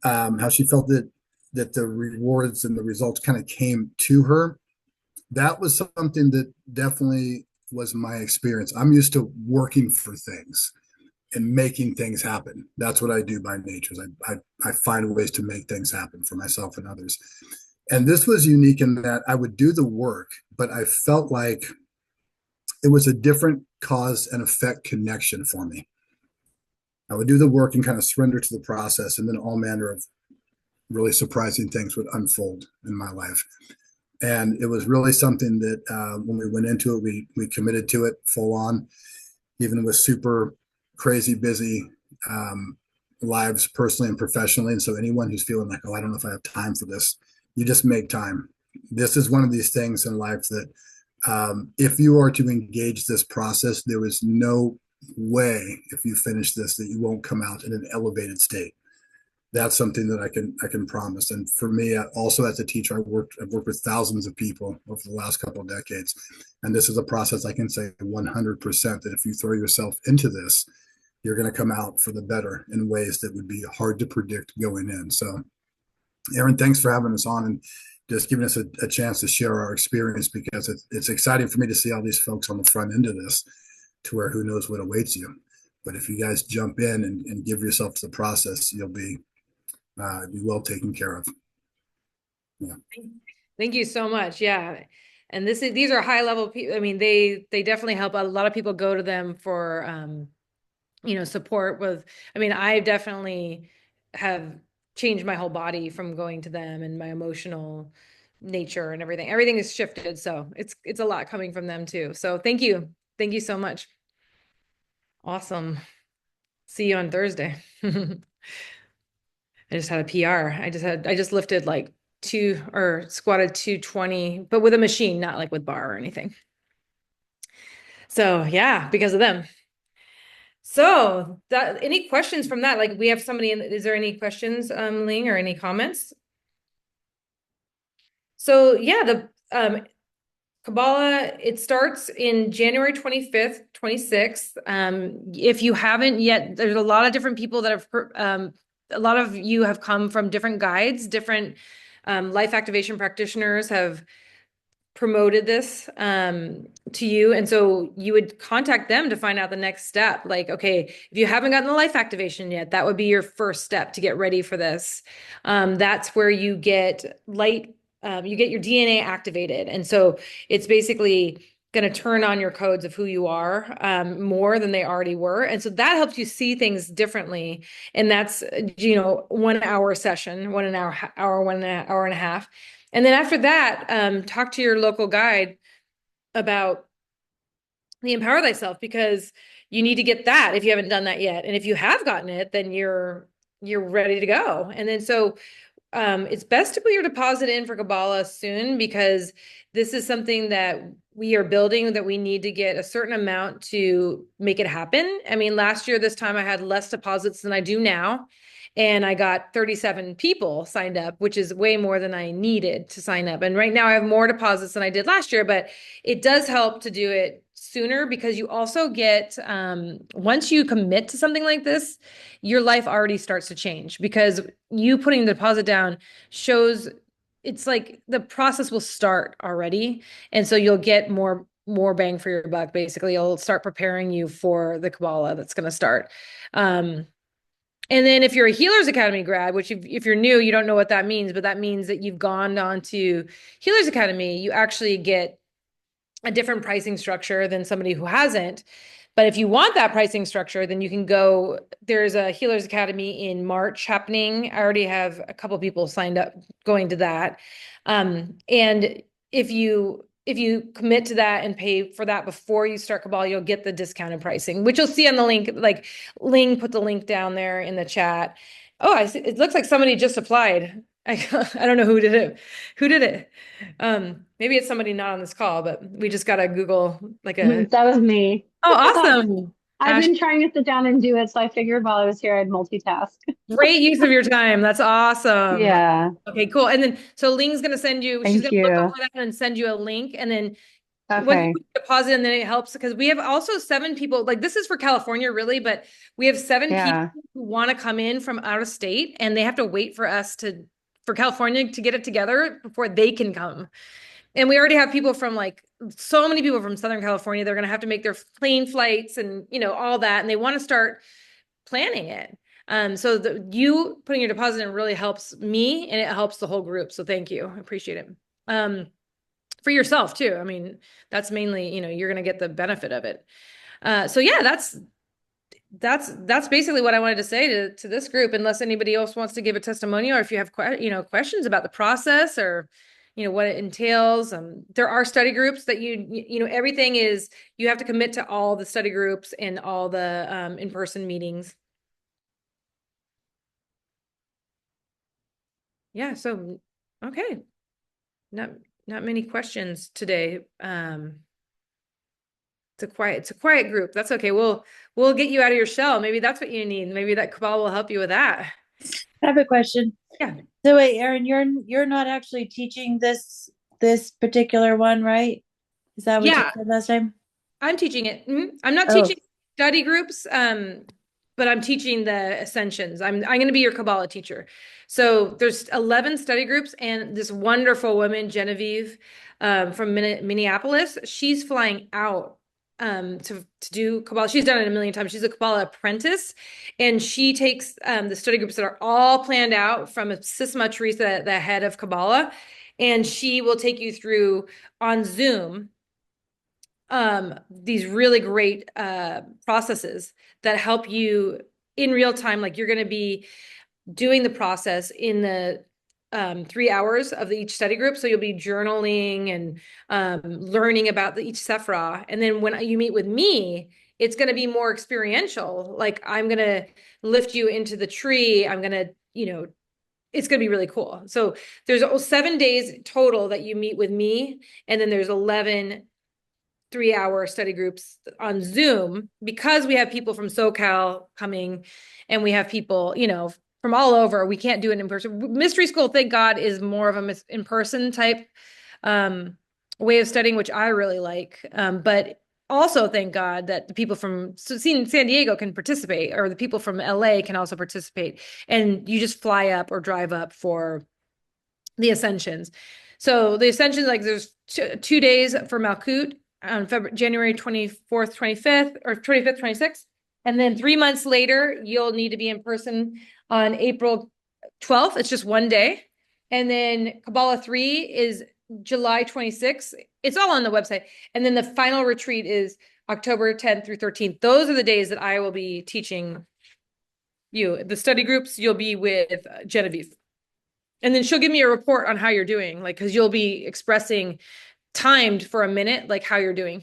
how she felt that the rewards and the results kind of came to her, that was something that definitely was my experience. I'm used to working for things and making things happen. That's what I do by nature. I find ways to make things happen for myself and others. And this was unique in that I would do the work, but I felt like it was a different cause and effect connection for me. I would do the work and kind of surrender to the process, and then all manner of really surprising things would unfold in my life. And it was really something that when we went into it, we committed to it full on, even with super crazy busy lives personally and professionally. And so anyone who's feeling like, oh, I don't know if I have time for this, you just make time. This is one of these things in life that if you are to engage this process, there is no way if you finish this that you won't come out in an elevated state. That's something that I can promise. And for me, also as a teacher, I've worked with thousands of people over the last couple of decades, and this is a process I can say 100% that if you throw yourself into this, you're going to come out for the better in ways that would be hard to predict going in. So, Aaron, thanks for having us on and just giving us a chance to share our experience, because it's exciting for me to see all these folks on the front end of this, to where who knows what awaits you. But if you guys jump in and give yourself to the process, you'll be well taken care of. Yeah. Thank you so much. Yeah. And these are high level people. I mean, they definitely help. A lot of people go to them for support with, I mean, I definitely have changed my whole body from going to them, and my emotional nature and everything. Everything is shifted. So it's a lot coming from them too. So thank you. Thank you so much. Awesome. See you on Thursday. I just had a PR. I just lifted like squatted 220, but with a machine, not like with bar or anything. So yeah, because of them. So any questions from that? Like we have somebody is there any questions, Ling, or any comments? So yeah, the Kabbalah, it starts in January 25th, 26th. If you haven't yet, there's a lot of different people that have a lot of you have come from different guides, different life activation practitioners have promoted this to you. And so you would contact them to find out the next step. Like, okay, if you haven't gotten the life activation yet, that would be your first step to get ready for this. That's where you get you get your DNA activated. And so it's basically going to turn on your codes of who you are more than they already were. And so that helps you see things differently. And that's, 1 hour session, 1 hour and a half. And then after that, talk to your local guide about the Empower Thyself, because you need to get that if you haven't done that yet. And if you have gotten it, then you're ready to go. And then so it's best to put your deposit in for Kabbalah soon, because this is something that we are building, that we need to get a certain amount to make it happen. I mean, last year, this time I had less deposits than I do now. And I got 37 people signed up, which is way more than I needed to sign up. And right now I have more deposits than I did last year, but it does help to do it sooner, because you also get, once you commit to something like this, your life already starts to change, because you putting the deposit down shows it's like the process will start already. And so you'll get more bang for your buck. Basically, it'll start preparing you for the Kabbalah that's going to start. And then if you're a Healers Academy grad, which if you're new, you don't know what that means, but that means that you've gone on to Healers Academy, you actually get a different pricing structure than somebody who hasn't. But if you want that pricing structure, then you can go, there's a Healers Academy in March happening. I already have a couple people signed up going to that. And if you commit to that and pay for that before you start Kabbalah, you'll get the discounted pricing, which you'll see on the link. Like Ling put the link down there in the chat. Oh, I see. It looks like somebody just applied. I don't know who did it. Who did it? Maybe it's somebody not on this call, but we just got to Google like a. That was me. Oh, awesome. I've been trying to sit down and do it, so I figured while I was here, I'd multitask. Great use of your time. That's awesome. Yeah. Okay, cool. And then so Ling's gonna send you. She's Thank gonna look you. over that and send you a link, and then when Okay. you deposit, and then it helps because we have also 7 people. Like this is for California, really, but we have 7 Yeah. people who want to come in from out of state, and they have to wait for for California to get it together before they can come. And we already have people from so many people from Southern California. They're going to have to make their plane flights and, all that. And they want to start planning it. So you putting your deposit in really helps me, and it helps the whole group. So thank you. I appreciate it. For yourself too. I mean, that's mainly, you're going to get the benefit of it. So yeah, that's basically what I wanted to say to this group, unless anybody else wants to give a testimonial, or if you have questions about the process, or what it entails. There are study groups that everything is, you have to commit to all the study groups and all the in-person meetings. Yeah, so okay. Not many questions today. It's a quiet group. That's okay. We'll get you out of your shell. Maybe that's what you need. Maybe that Kabbalah will help you with that. I have a question. Yeah. So wait, Erin, you're not actually teaching this particular one, right? Is that what you said last time? I'm teaching it. I'm not teaching study groups, but I'm teaching the Ascensions. I'm going to be your Kabbalah teacher. So there's 11 study groups, and this wonderful woman, Genevieve, from Minneapolis, she's flying out to do Kabbalah. She's done it a million times. She's a Kabbalah apprentice, and she takes the study groups that are all planned out from Sisma Teresa, the head of Kabbalah, and she will take you through on Zoom these really great processes that help you in real time. Like, you're going to be doing the process in the 3 hours of each study group. So you'll be journaling and learning about each sephra. And then when you meet with me, it's going to be more experiential. Like, I'm going to lift you into the tree. I'm going to, it's going to be really cool. So there's 7 days total that you meet with me. And then there's 11 3-hour study groups on Zoom, because we have people from SoCal coming, and we have people, from all over. We can't do it in person. Mystery school, thank God, is more of a in-person type way of studying, which I really like. But also, thank God that the people from San Diego can participate, or the people from LA can also participate. And you just fly up or drive up for the Ascensions. So the Ascensions, like, there's 2 days for Malkut on January 24th, 25th, or 25th, 26th. And then 3 months later, you'll need to be in person on April 12th. It's just 1 day. And then Kabbalah 3 is July 26th. It's all on the website. And then the final retreat is October 10th through 13th. Those are the days that I will be teaching you. The study groups, you'll be with Genevieve. And then she'll give me a report on how you're doing, like, because you'll be expressing timed for a minute, like, how you're doing.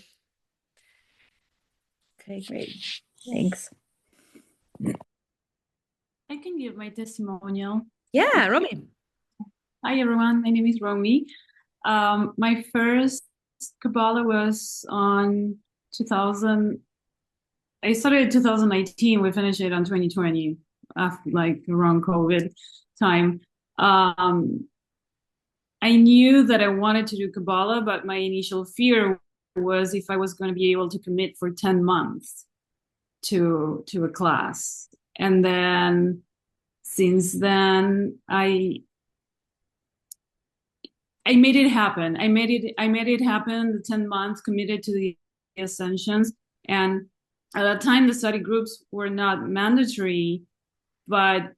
Okay, great. Thanks. I can give my testimonial. Yeah, Romy. Hi, everyone. My name is Romy. My first Kabbalah was on 2000. I started in 2019. We finished it on 2020, after, like, around COVID time. I knew that I wanted to do Kabbalah, but my initial fear was if I was going to be able to commit for 10 months to a class. And then since then, I made it happen. I made it happen. The 10 months committed to the Ascensions. And at that time, the study groups were not mandatory, but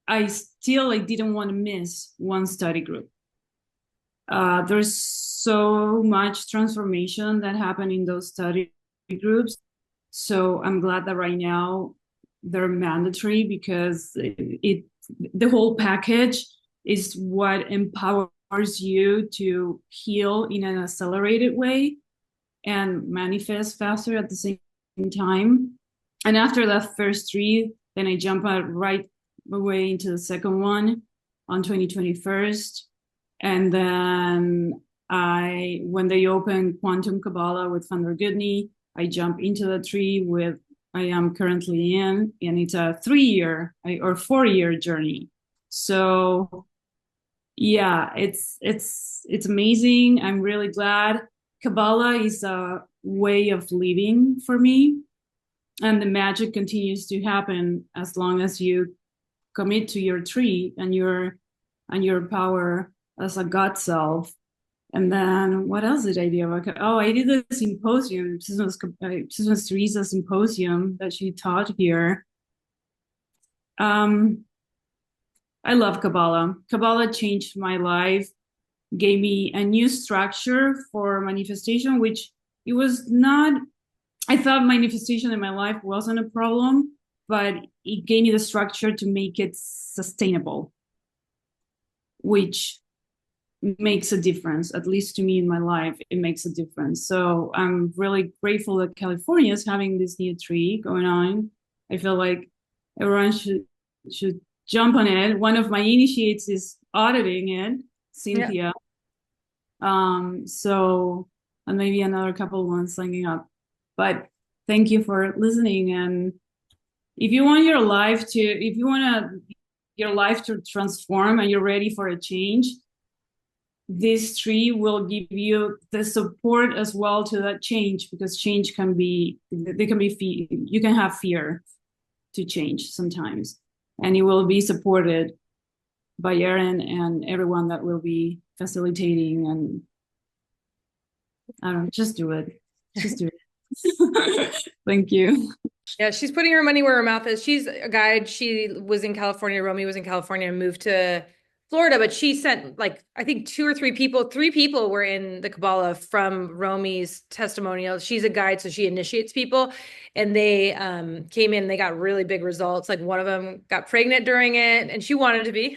I didn't want to miss one study group. There's so much transformation that happened in those study groups. So I'm glad that right now they're mandatory, because the whole package is what empowers you to heal in an accelerated way and manifest faster at the same time. And after that first 3, then I jump out right away into the second one on 2021. And then when they open Quantum Kabbalah with Thunder Goodney, I jump into the tree I am currently in, and it's a 3-year or 4-year journey. So yeah, it's amazing. I'm really glad. Kabbalah is a way of living for me, and the magic continues to happen as long as you commit to your tree and your power as a God self. And then what else did I do? I did a symposium, Susan Teresa symposium that she taught here. I love Kabbalah. Kabbalah changed my life, gave me a new structure for manifestation, which it was not I thought manifestation in my life wasn't a problem, but it gave me the structure to make it sustainable, which makes a difference. At least to me in my life, it makes a difference. So I'm really grateful that California is having this new tree going on. I feel like everyone should jump on it. One of my initiates is auditing it, Cynthia. So and maybe another couple ones signing up. But thank you for listening. And if you want your life to, if you want your life to transform and you're ready for a change, this tree will give you the support as well to that change, because change can be, they can be, you can have fear to change sometimes, and you will be supported by Erin and everyone that will be facilitating. And I don't know, just do it. Just do it. Thank you. Yeah, she's putting her money where her mouth is. She's a guide. She was in California. Romy was in California and moved to Florida, but she sent like, I think 2 or 3 people, 3 people were in the Kabbalah from Romy's testimonial. She's a guide, so she initiates people, and they came in, they got really big results. Like one of them got pregnant during it, and she wanted to be.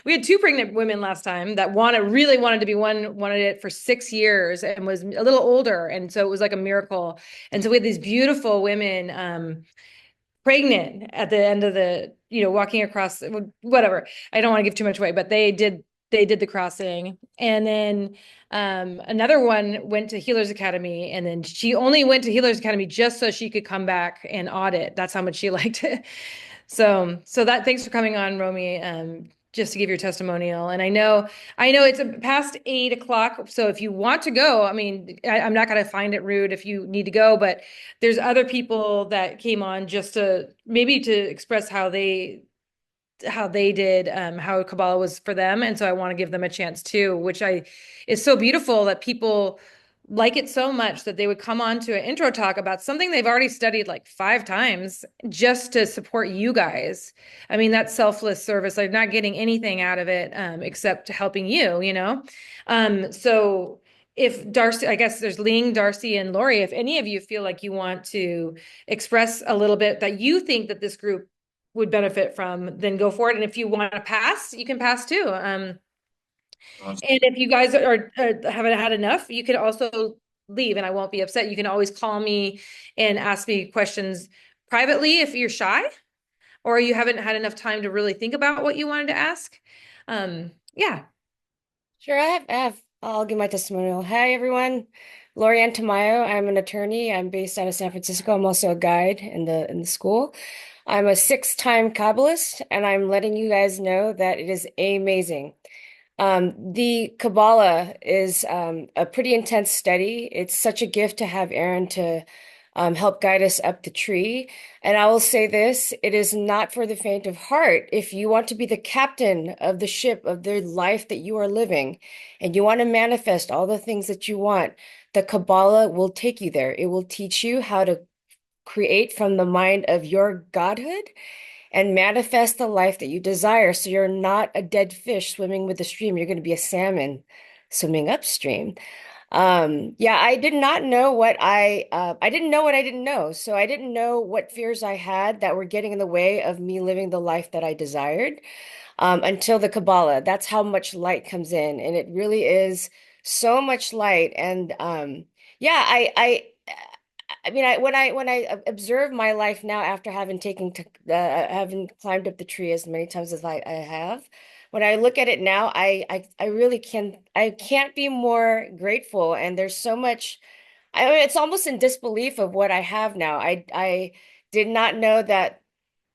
We had 2 pregnant women last time that really wanted to be. One wanted it for 6 years and was a little older, and so it was like a miracle. And so we had these beautiful women pregnant at the end of the, walking across, whatever. I don't want to give too much away, but they did the crossing. And then another one went to Healers Academy, and then she only went to Healers Academy just so she could come back and audit. That's how much she liked it. So that, thanks for coming on, Romy. Just to give your testimonial. And I know it's past 8 o'clock. So if you want to go, I mean, I'm not going to find it rude if you need to go, but there's other people that came on just to maybe to express how they did, how Kabbalah was for them. And so I want to give them a chance too, which is so beautiful that people like it so much that they would come on to an intro talk about something they've already studied like 5 times just to support you guys. I mean, that's selfless service. They're not getting anything out of it, except helping you. So if Darcy, I guess there's Ling, Darcy, and Lori, if any of you feel like you want to express a little bit that you think that this group would benefit from, then go for it. And if you want to pass, you can pass too. And if you guys haven't had enough, you can also leave and I won't be upset. You can always call me and ask me questions privately if you're shy or you haven't had enough time to really think about what you wanted to ask. Yeah. Sure, I'll give my testimonial. Hi, everyone. Lorianne Tamayo. I'm an attorney. I'm based out of San Francisco. I'm also a guide in the school. I'm a 6-time Kabbalist, and I'm letting you guys know that it is amazing. The Kabbalah is a pretty intense study. It's such a gift to have Erin to help guide us up the tree. And I will say this, it is not for the faint of heart. If you want to be the captain of the ship of the life that you are living, and you want to manifest all the things that you want, the Kabbalah will take you there. It will teach you how to create from the mind of your godhood and manifest the life that you desire. So you're not a dead fish swimming with the stream. You're going to be a salmon swimming upstream. I did not know what I didn't know what I didn't know. So I didn't know what fears I had that were getting in the way of me living the life that I desired, until the Kabbalah. That's how much light comes in. And it really is so much light. And I mean, when I observe my life now after having having climbed up the tree as many times as I have, when I look at it now, I really can't be more grateful. And there's so much, I mean, it's almost in disbelief of what I have now. I did not know that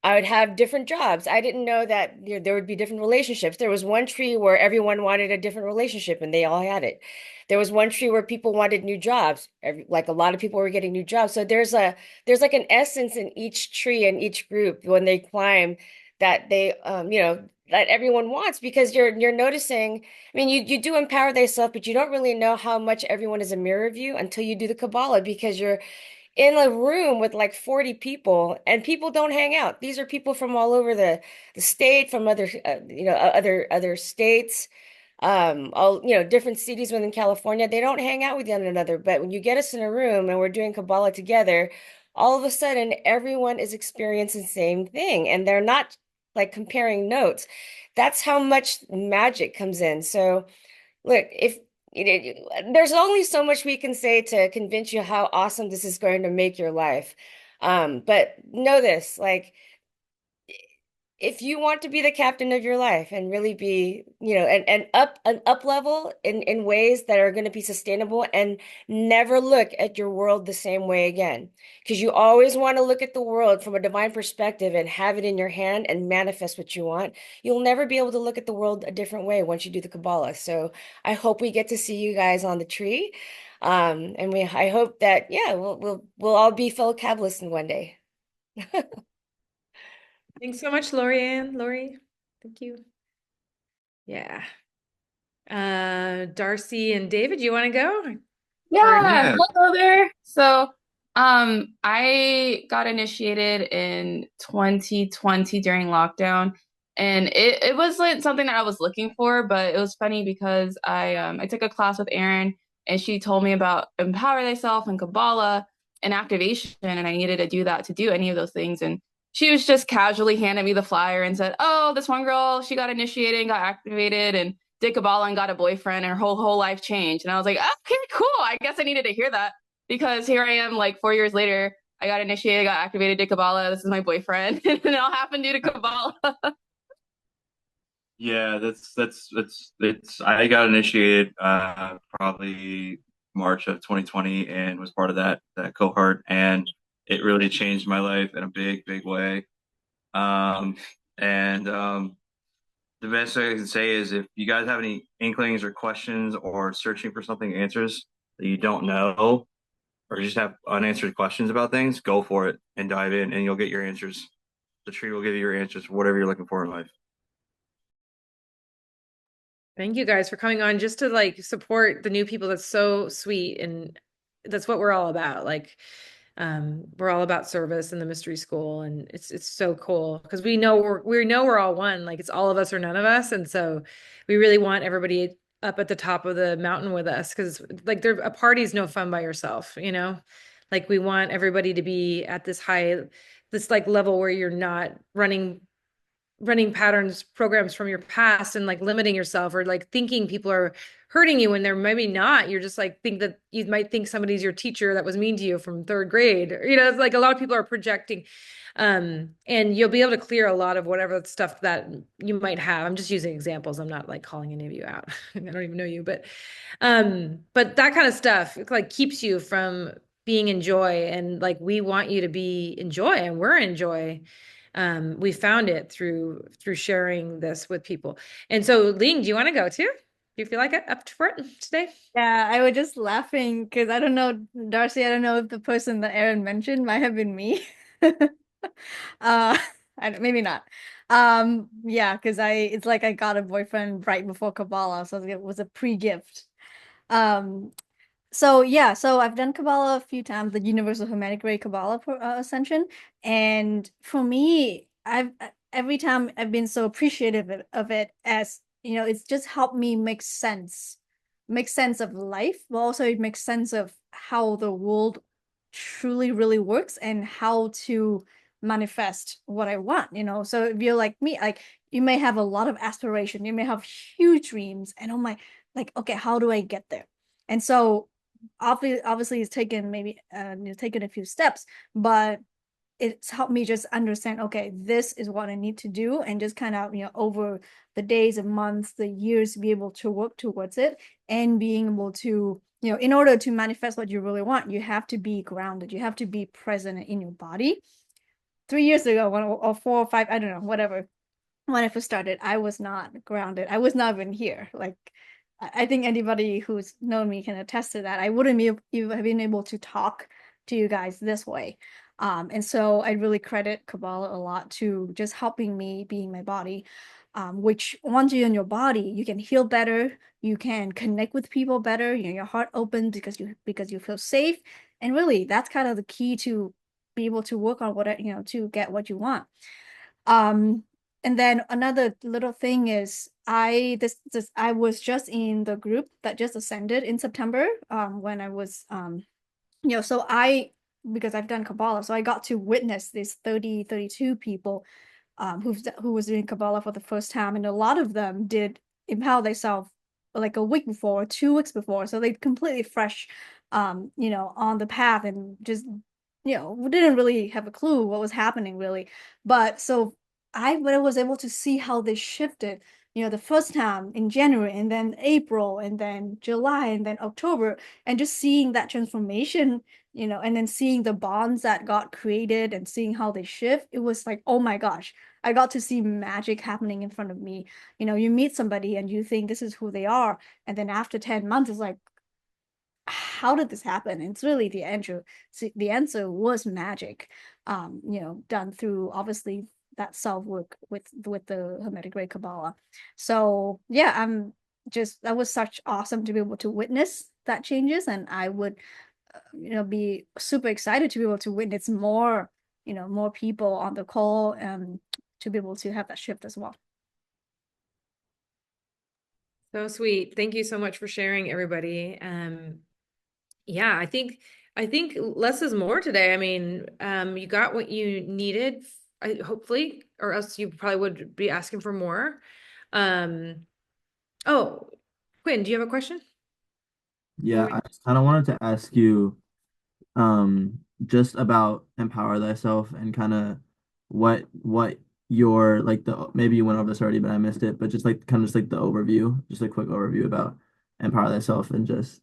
I would have different jobs. I didn't know that there would be different relationships. There was one tree where everyone wanted a different relationship and they all had it. There was one tree where people wanted new jobs. Like a lot of people were getting new jobs. So there's like an essence in each tree and each group when they climb that they that everyone wants, because you're noticing. I mean, you do empower thyself, but you don't really know how much everyone is a mirror of you until you do the Kabbalah, because you're in a room with like 40 people and people don't hang out. These are people from all over the state, from other other states. all, different cities within California, they don't hang out with one another. But when you get us in a room and we're doing Kabbalah together, all of a sudden everyone is experiencing the same thing and they're not like comparing notes. That's how much magic comes in. So look, if there's only so much we can say to convince you how awesome this is going to make your life. But know this, like, if you want to be the captain of your life and really be, an up level in ways that are going to be sustainable, and never look at your world the same way again. Because you always want to look at the world from a divine perspective and have it in your hand and manifest what you want. You'll never be able to look at the world a different way once you do the Kabbalah. So I hope we get to see you guys on the tree. And I hope that, yeah, we'll all be fellow Kabbalists in one day. Thanks so much, Lori. Thank you. Yeah. Darcy and David, you want to go? Yeah, hello there. So, I got initiated in 2020 during lockdown, and it wasn't something that I was looking for, but it was funny because I took a class with Erin, and she told me about Empower Thyself and Kabbalah and activation, and I needed to do that to do any of those things. And she was just casually handed me the flyer and said, "Oh, this one girl, she got initiated and got activated, and did Kabbalah and got a boyfriend, and her whole life changed." And I was like, okay, cool. I guess I needed to hear that, because here I am, like 4 years later. I got initiated, got activated, did Kabbalah. This is my boyfriend, and it all happened due to Kabbalah. Yeah, it's I got initiated probably March of 2020 and was part of that cohort, and it really changed my life in a big way. And The best thing I can say is, if you guys have any inklings or questions or searching for something answers that you don't know, or just have unanswered questions about things, go for it and dive in, and you'll get your answers. The tree will give you your answers for whatever you're looking for in life. Thank you guys for coming on just to like support the new people. That's so sweet. And that's what we're all about. Like, we're all about service in the mystery school, and it's so cool because we know we're all one. Like, it's all of us or none of us. And so we really want everybody up at the top of the mountain with us, because like a party's no fun by yourself, Like, we want everybody to be at this like level where you're not running programs from your past and like limiting yourself, or like thinking people are hurting you when they're maybe not. You're just like, think that you might think somebody's your teacher that was mean to you from third grade. It's like a lot of people are projecting. And you'll be able to clear a lot of whatever stuff that you might have. I'm just using examples. I'm not like calling any of you out. I don't even know you, but that kind of stuff like keeps you from being in joy. And like, we want you to be in joy, and we're in joy. We found it through sharing this with people. And so, Ling, do you want to go too? Do you feel like it up for it today? Yeah, I was just laughing because I don't know, Darcy, I don't know if the person that Aaron mentioned might have been me. Maybe not. Yeah, because it's like I got a boyfriend right before Kabbalah, so it was a pre-gift. So yeah, so I've done Kabbalah a few times, the Universal Hermetic Ray Kabbalah Ascension, and for me, every time I've been so appreciative of it, as it's just helped me make sense of life, but also it makes sense of how the world truly really works and how to manifest what I want. So if you're like me, like, you may have a lot of aspiration, you may have huge dreams, and oh my, like, okay, how do I get there? And so obviously it's taken maybe taken a few steps, but it's helped me just understand, okay, this is what I need to do, and just kind of over the days and months, the years, be able to work towards it, and being able to in order to manifest what you really want, you have to be grounded, you have to be present in your body. 3 years ago, or 4 or 5, I don't know, whatever, when I first started, I was not grounded, I was not even here. Like, I think anybody who's known me can attest to that. I wouldn't have been able to talk to you guys this way. And so I really credit Kabbalah a lot to just helping me be in my body, which once you're in your body, you can heal better, you can connect with people better, your heart opens because you feel safe. And really, that's kind of the key to be able to work on to get what you want. and then another little thing is I was just in the group that just ascended in September, when I was so because I've done Kabbalah, so I got to witness these 32 people who was doing Kabbalah for the first time, and a lot of them did empower themselves like a week before, 2 weeks before, so they completely fresh, on the path, and just we didn't really have a clue what was happening really, but so I was able to see how they shifted. The first time in January, and then April, and then July, and then October, and just seeing that transformation, and then seeing the bonds that got created and seeing how they shift, it was like, oh my gosh, I got to see magic happening in front of me. You meet somebody and you think this is who they are, and then after 10 months, it's like, how did this happen? And it's really the answer. The answer was magic, done through obviously that self work with the Hermetic Ray Kabbalah. So yeah, that was such awesome to be able to witness that changes, and I would be super excited to be able to witness more people on the call, to be able to have that shift as well. So sweet. Thank you so much for sharing, everybody. Yeah, I think less is more today. I mean, you got what you needed, hopefully, or else you probably would be asking for more. Oh, Quinn, do you have a question? Yeah, I just kind of wanted to ask you just about empower thyself and kind of what your like the maybe you went over this already but I missed it, but just like kind of just like the overview, just a quick overview about empower thyself and just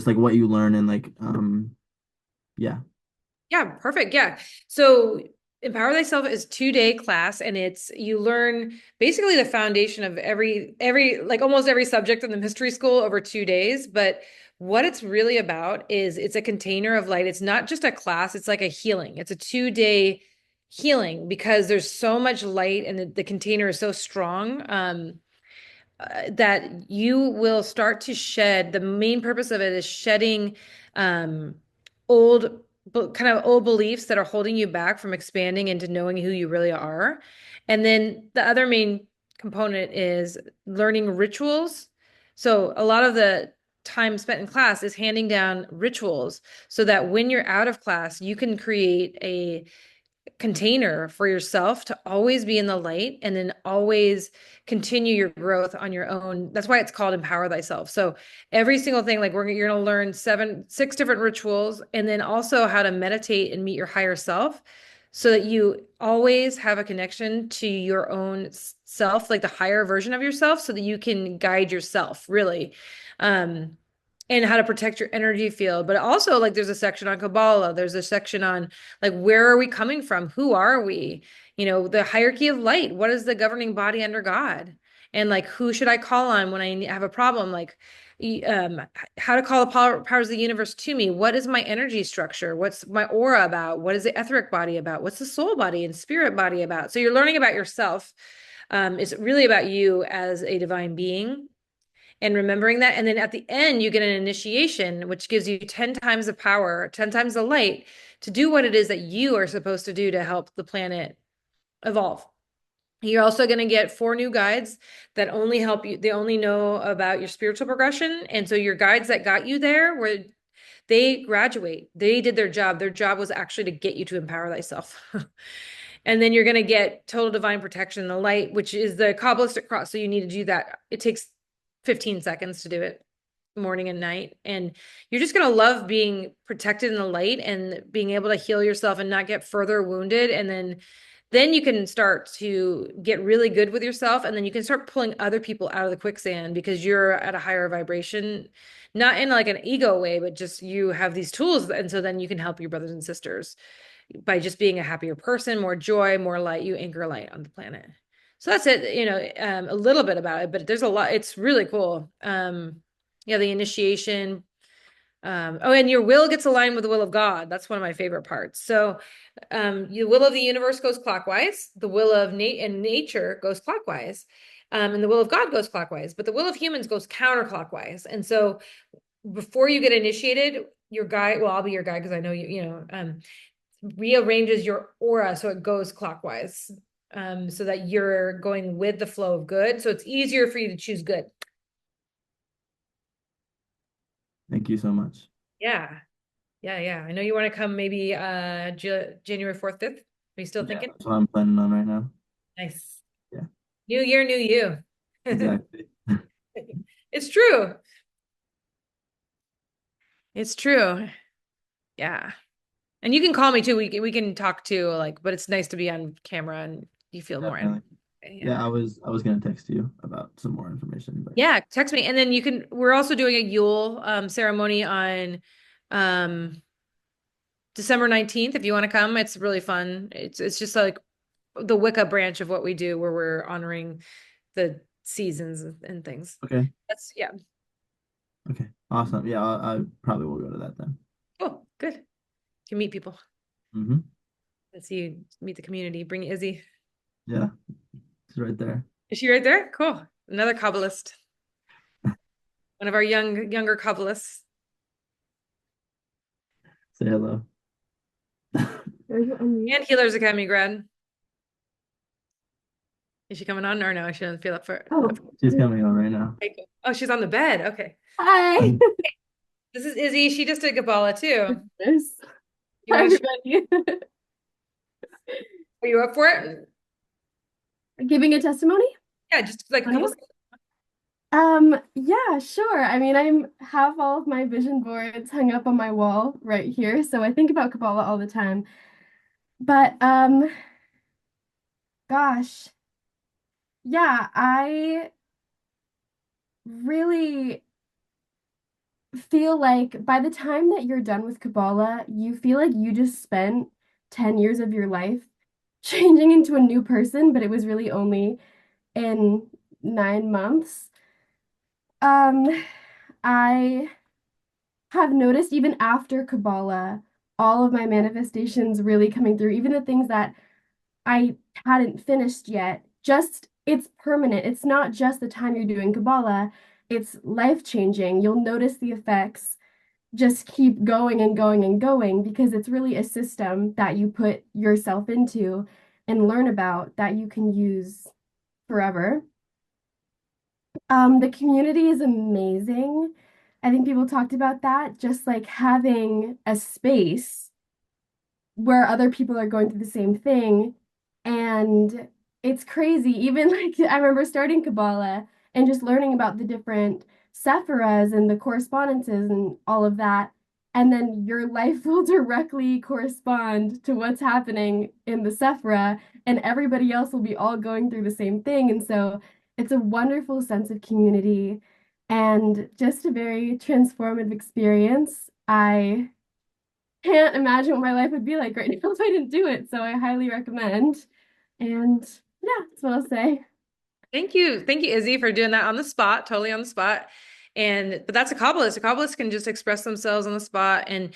like what you learn and like yeah. Yeah, perfect. Yeah. So Empower Thyself is 2-day class, and you learn basically the foundation of every like almost every subject in the mystery school over 2 days. But what it's really about is it's a container of light. It's not just a class, it's like a healing. It's a 2-day healing because there's so much light, and the container is so strong. That you will start to shed. The main purpose of it is shedding old kind of old beliefs that are holding you back from expanding into knowing who you really are. And then the other main component is learning rituals. So a lot of the time spent in class is handing down rituals so that when you're out of class, you can create a container for yourself to always be in the light and then always continue your growth on your own. That's why it's called Empower Thyself. So every single thing, like you're going to learn 6 different rituals, and then also how to meditate and meet your higher self so that you always have a connection to your own self, like the higher version of yourself, so that you can guide yourself really. And how to protect your energy field. But also, like, there's a section on Kabbalah. There's a section on, like, where are we coming from? Who are we? The hierarchy of light. What is the governing body under God? And, like, who should I call on when I have a problem? Like, how to call the powers of the universe to me. What is my energy structure? What's my aura about? What is the etheric body about? What's the soul body and spirit body about? So you're learning about yourself. It's really about you as a divine being and remembering that. And then at the end, you get an initiation, which gives you 10 times the power, 10 times the light to do what it is that you are supposed to do to help the planet evolve. You're also going to get 4 new guides that only help you. They only know about your spiritual progression. And so your guides that got you there they graduate. They did their job. Their job was actually to get you to empower thyself. And then you're going to get total divine protection, the light, which is the Kabbalistic cross. So you need to do that. It takes 15 seconds to do it, morning and night. And you're just going to love being protected in the light and being able to heal yourself and not get further wounded. And then you can start to get really good with yourself. And then you can start pulling other people out of the quicksand because you're at a higher vibration, not in like an ego way, but just you have these tools. And so then you can help your brothers and sisters by just being a happier person, more joy, more light. You anchor light on the planet. So that's it, a little bit about it, but there's a lot. It's really cool. Yeah, the initiation. And your will gets aligned with the will of God. That's one of my favorite parts. So the will of the universe goes clockwise. The will of nature goes clockwise. And the will of God goes clockwise. But the will of humans goes counterclockwise. And so before you get initiated, your guide, well, I'll be your guide because I know rearranges your aura so it goes clockwise. so that you're going with the flow of good. So it's easier for you to choose good. Thank you so much. Yeah. I know you want to come maybe January 4th, 5th. Are you still thinking? That's what I'm planning on right now. Nice. Yeah. New year, new you. Exactly. It's true. It's true. Yeah. And you can call me too. We can talk too, like, but it's nice to be on camera and you feel more. Definitely. Yeah, I was gonna text you about some more information, but Yeah, text me. And then we're also doing a Yule ceremony on December 19th. If you want to come, it's really fun. It's just like the Wicca branch of what we do where we're honoring the seasons and things. okay. Yeah. Okay. Awesome. Yeah, I probably will go to that then. Oh, good. You can meet people. Mm-hmm. Let's see you meet the community. Bring Izzy. Yeah. It's right there. Is she right there? Cool. Another Kabbalist. One of our younger Kabbalists. Say hello. And Healers Academy grad. Is she coming on or no? She doesn't feel up for it. Oh, she's coming on right now. Okay, cool. Oh, she's on the bed. Okay. Hi. This is Izzy. She just did Kabbalah too. Yes. You Hi, wanna everybody. Are you up for it? Giving a testimony? Yeah, just like a couple. Yeah, sure. I mean, I have all of my vision boards hung up on my wall right here, so I think about Kabbalah all the time. But gosh, yeah, I really feel like by the time that you're done with Kabbalah, you feel like you just spent 10 years of your life changing into a new person, but it was really only in 9 months. I have noticed even after Kabbalah, all of my manifestations really coming through, even the things that I hadn't finished yet, just it's permanent. It's not just the time you're doing Kabbalah, it's life changing. You'll notice the effects just keep going and going and going because it's really a system that you put yourself into and learn about that you can use forever. The community is amazing. I think people talked about that, just like having a space where other people are going through the same thing. And it's crazy. Even like I remember starting Kabbalah and just learning about the different sephiras and the correspondences and all of that. And then your life will directly correspond to what's happening in the sephira, and everybody else will be all going through the same thing. And so it's a wonderful sense of community and just a very transformative experience. I can't imagine what my life would be like right now if I didn't do it. So I highly recommend. And yeah, that's what I'll say. Thank you, Izzy, for doing that on the spot, totally on the spot. But that's a Kabbalist. A Kabbalist can just express themselves on the spot. And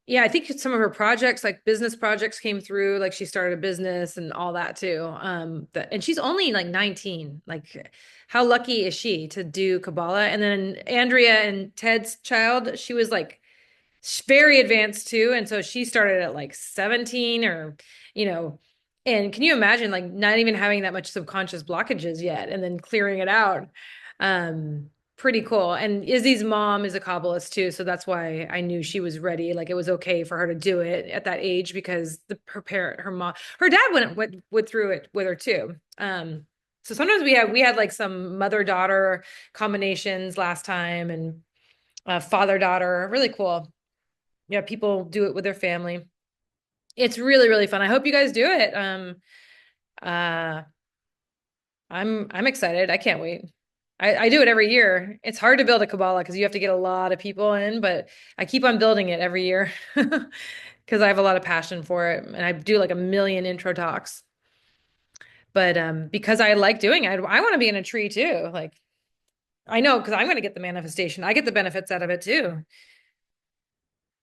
yeah, I think some of her projects, like business projects, came through. Like she started a business and all that too. And she's only like 19. Like, how lucky is she to do Kabbalah? And then Andrea and Ted's child, she was like very advanced too. And so she started at like 17 or, and can you imagine like not even having that much subconscious blockages yet and then clearing it out? Pretty cool. And Izzy's mom is a Kabbalist too. So that's why I knew she was ready. Like it was okay for her to do it at that age because her mom, her dad went through it with her too. So sometimes we had like some mother-daughter combinations last time and father-daughter, really cool. Yeah, people do it with their family. It's really, really fun. I hope you guys do it. I'm excited. I can't wait. I do it every year. It's hard to build a Kabbalah because you have to get a lot of people in, but I keep on building it every year because I have a lot of passion for it. And I do like a million intro talks. But because I like doing it, I want to be in a tree too. Like I know because I'm going to get the manifestation. I get the benefits out of it too.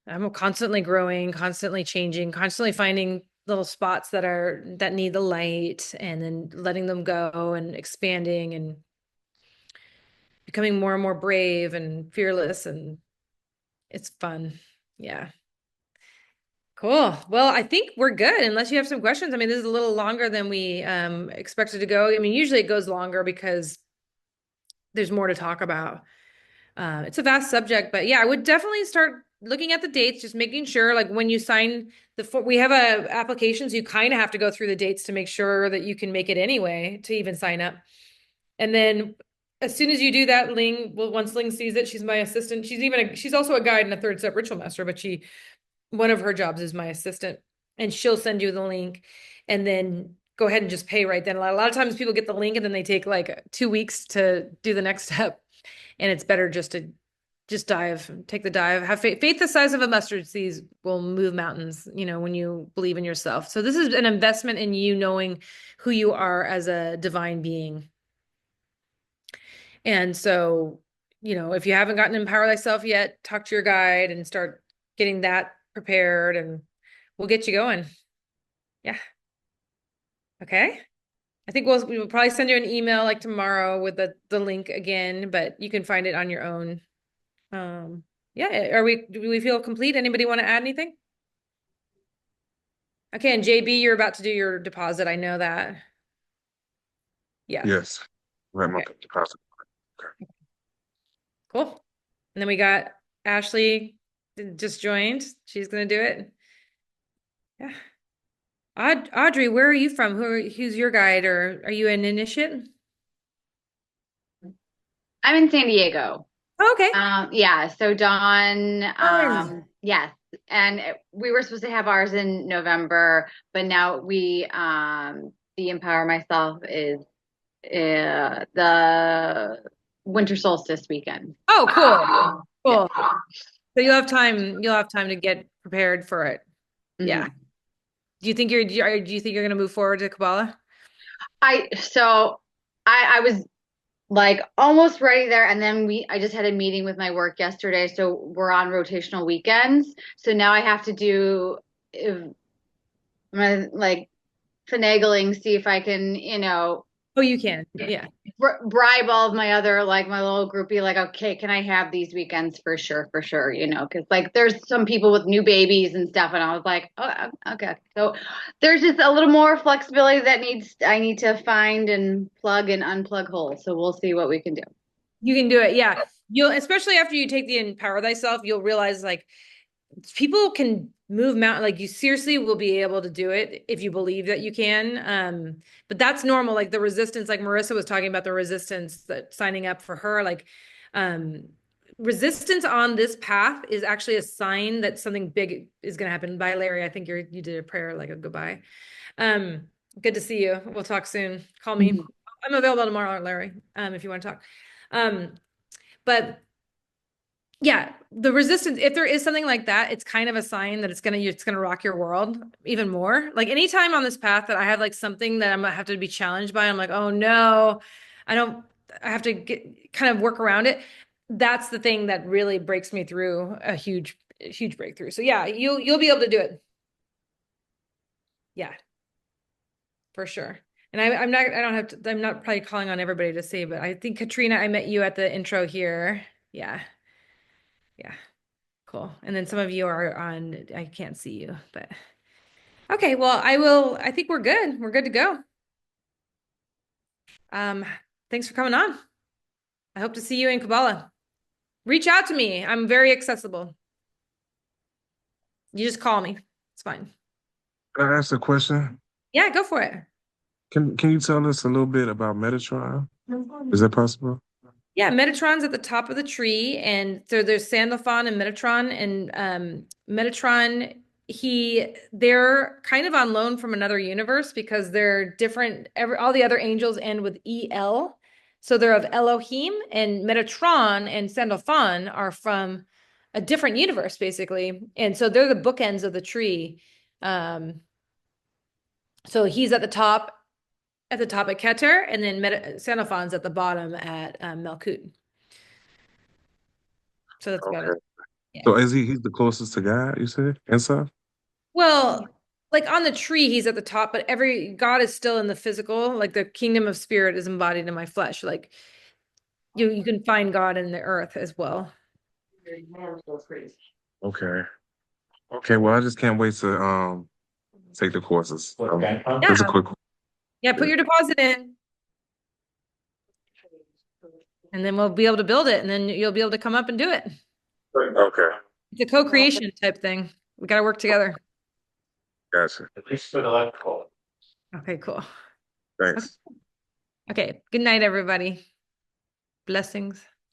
I'm constantly growing, constantly changing, constantly finding little spots that need the light and then letting them go and expanding and becoming more and more brave and fearless, and it's fun. Yeah. Cool. Well, I think we're good unless you have some questions. I mean, this is a little longer than we expected to go. I mean, usually it goes longer because there's more to talk about. It's a vast subject, but yeah, I would definitely start looking at the dates, just making sure like when you sign we have a application, so you kind of have to go through the dates to make sure that you can make it anyway to even sign up. And then as soon as you do that, once Ling sees it, she's my assistant. She's also a guide in a third step ritual master, but one of her jobs is my assistant, and she'll send you the link and then go ahead and just pay right then. A lot of times people get the link and then they take like 2 weeks to do the next step. And it's better just to take the dive, have faith the size of a mustard seed will move mountains, when you believe in yourself. So this is an investment in you knowing who you are as a divine being. And so, if you haven't gotten Empower Thyself yet, talk to your guide and start getting that prepared, and we'll get you going. Yeah. Okay. I think we will probably send you an email like tomorrow with the link again, but you can find it on your own. Yeah. Do we feel complete? Anybody want to add anything? Okay. And JB, you're about to do your deposit. I know that. Yeah. Yes. Right, my deposit. Okay. Cool. And then we got Ashley just joined. She's going to do it. Yeah. Audrey, where are you from? Who's your guide, or are you an initiate? I'm in San Diego. Okay. Yeah. So Dawn, Nice. yes. And we were supposed to have ours in November, but now the Empower Myself is the winter solstice weekend. Oh, cool. Cool. Yeah. So you'll have time to get prepared for it. Yeah. Do you think you're going to move forward to Kabbalah? I was like almost ready there, and then I just had a meeting with my work yesterday, so we're on rotational weekends. So now I have to do my like finagling, see if I can, Oh, you can. Yeah. bribe all of my other, like my little groupie, like, okay, can I have these weekends for sure, because like there's some people with new babies and stuff, and I was like, oh, okay. So there's just a little more flexibility that I need to find and plug and unplug holes. So we'll see what we can do. You can do it. Yeah. Especially after you take the Empower Thyself, you'll realize like people can move mountain, like you seriously will be able to do it if you believe that you can. But that's normal. Like the resistance, like Marissa was talking about the resistance that signing up for her, like resistance on this path is actually a sign that something big is going to happen. Bye, Larry. I think you did a prayer, like a goodbye. Good to see you. We'll talk soon. Call me. I'm available tomorrow, Larry, if you want to talk. But yeah, the resistance, if there is something like that, it's kind of a sign that it's gonna rock your world even more. Like anytime on this path that I have like something that I'm gonna have to be challenged by, I'm like, oh no, I have to kind of work around it. That's the thing that really breaks me through a huge breakthrough. So yeah, you'll be able to do it. Yeah, for sure. And I'm not probably calling on everybody to say, but I think Katrina, I met you at the intro here. Yeah. Yeah. Cool. And then some of you are on, I can't see you, but okay. Well, I think we're good. We're good to go. Thanks for coming on. I hope to see you in Kabbalah. Reach out to me. I'm very accessible. You just call me. It's fine. Can I ask a question? Yeah, go for it. Can you tell us a little bit about Metatron? Is that possible? Yeah, Metatron's at the top of the tree, and so there's Sandalphon and Metatron, and Metatron, they're kind of on loan from another universe because they're different. All the other angels end with EL, so they're of Elohim, and Metatron and Sandalphon are from a different universe, basically, and so they're the bookends of the tree. So he's at the top at Keter, and then Sandalphon's at the bottom at Melkut. So that's about it. Yeah. So he's the closest to God, you said, and stuff? Well, like on the tree, he's at the top, but God is still in the physical. Like the kingdom of spirit is embodied in my flesh. Like you can find God in the earth as well. Okay. Okay, well, I just can't wait to take the courses. Yeah. Just a quick. Yeah, put your deposit in. And then we'll be able to build it, and then you'll be able to come up and do it. Okay, It's a co-creation type thing. We got to work together. gotcha. At least for the electrical. Okay, cool. Thanks. Okay. Good night, everybody. Blessings.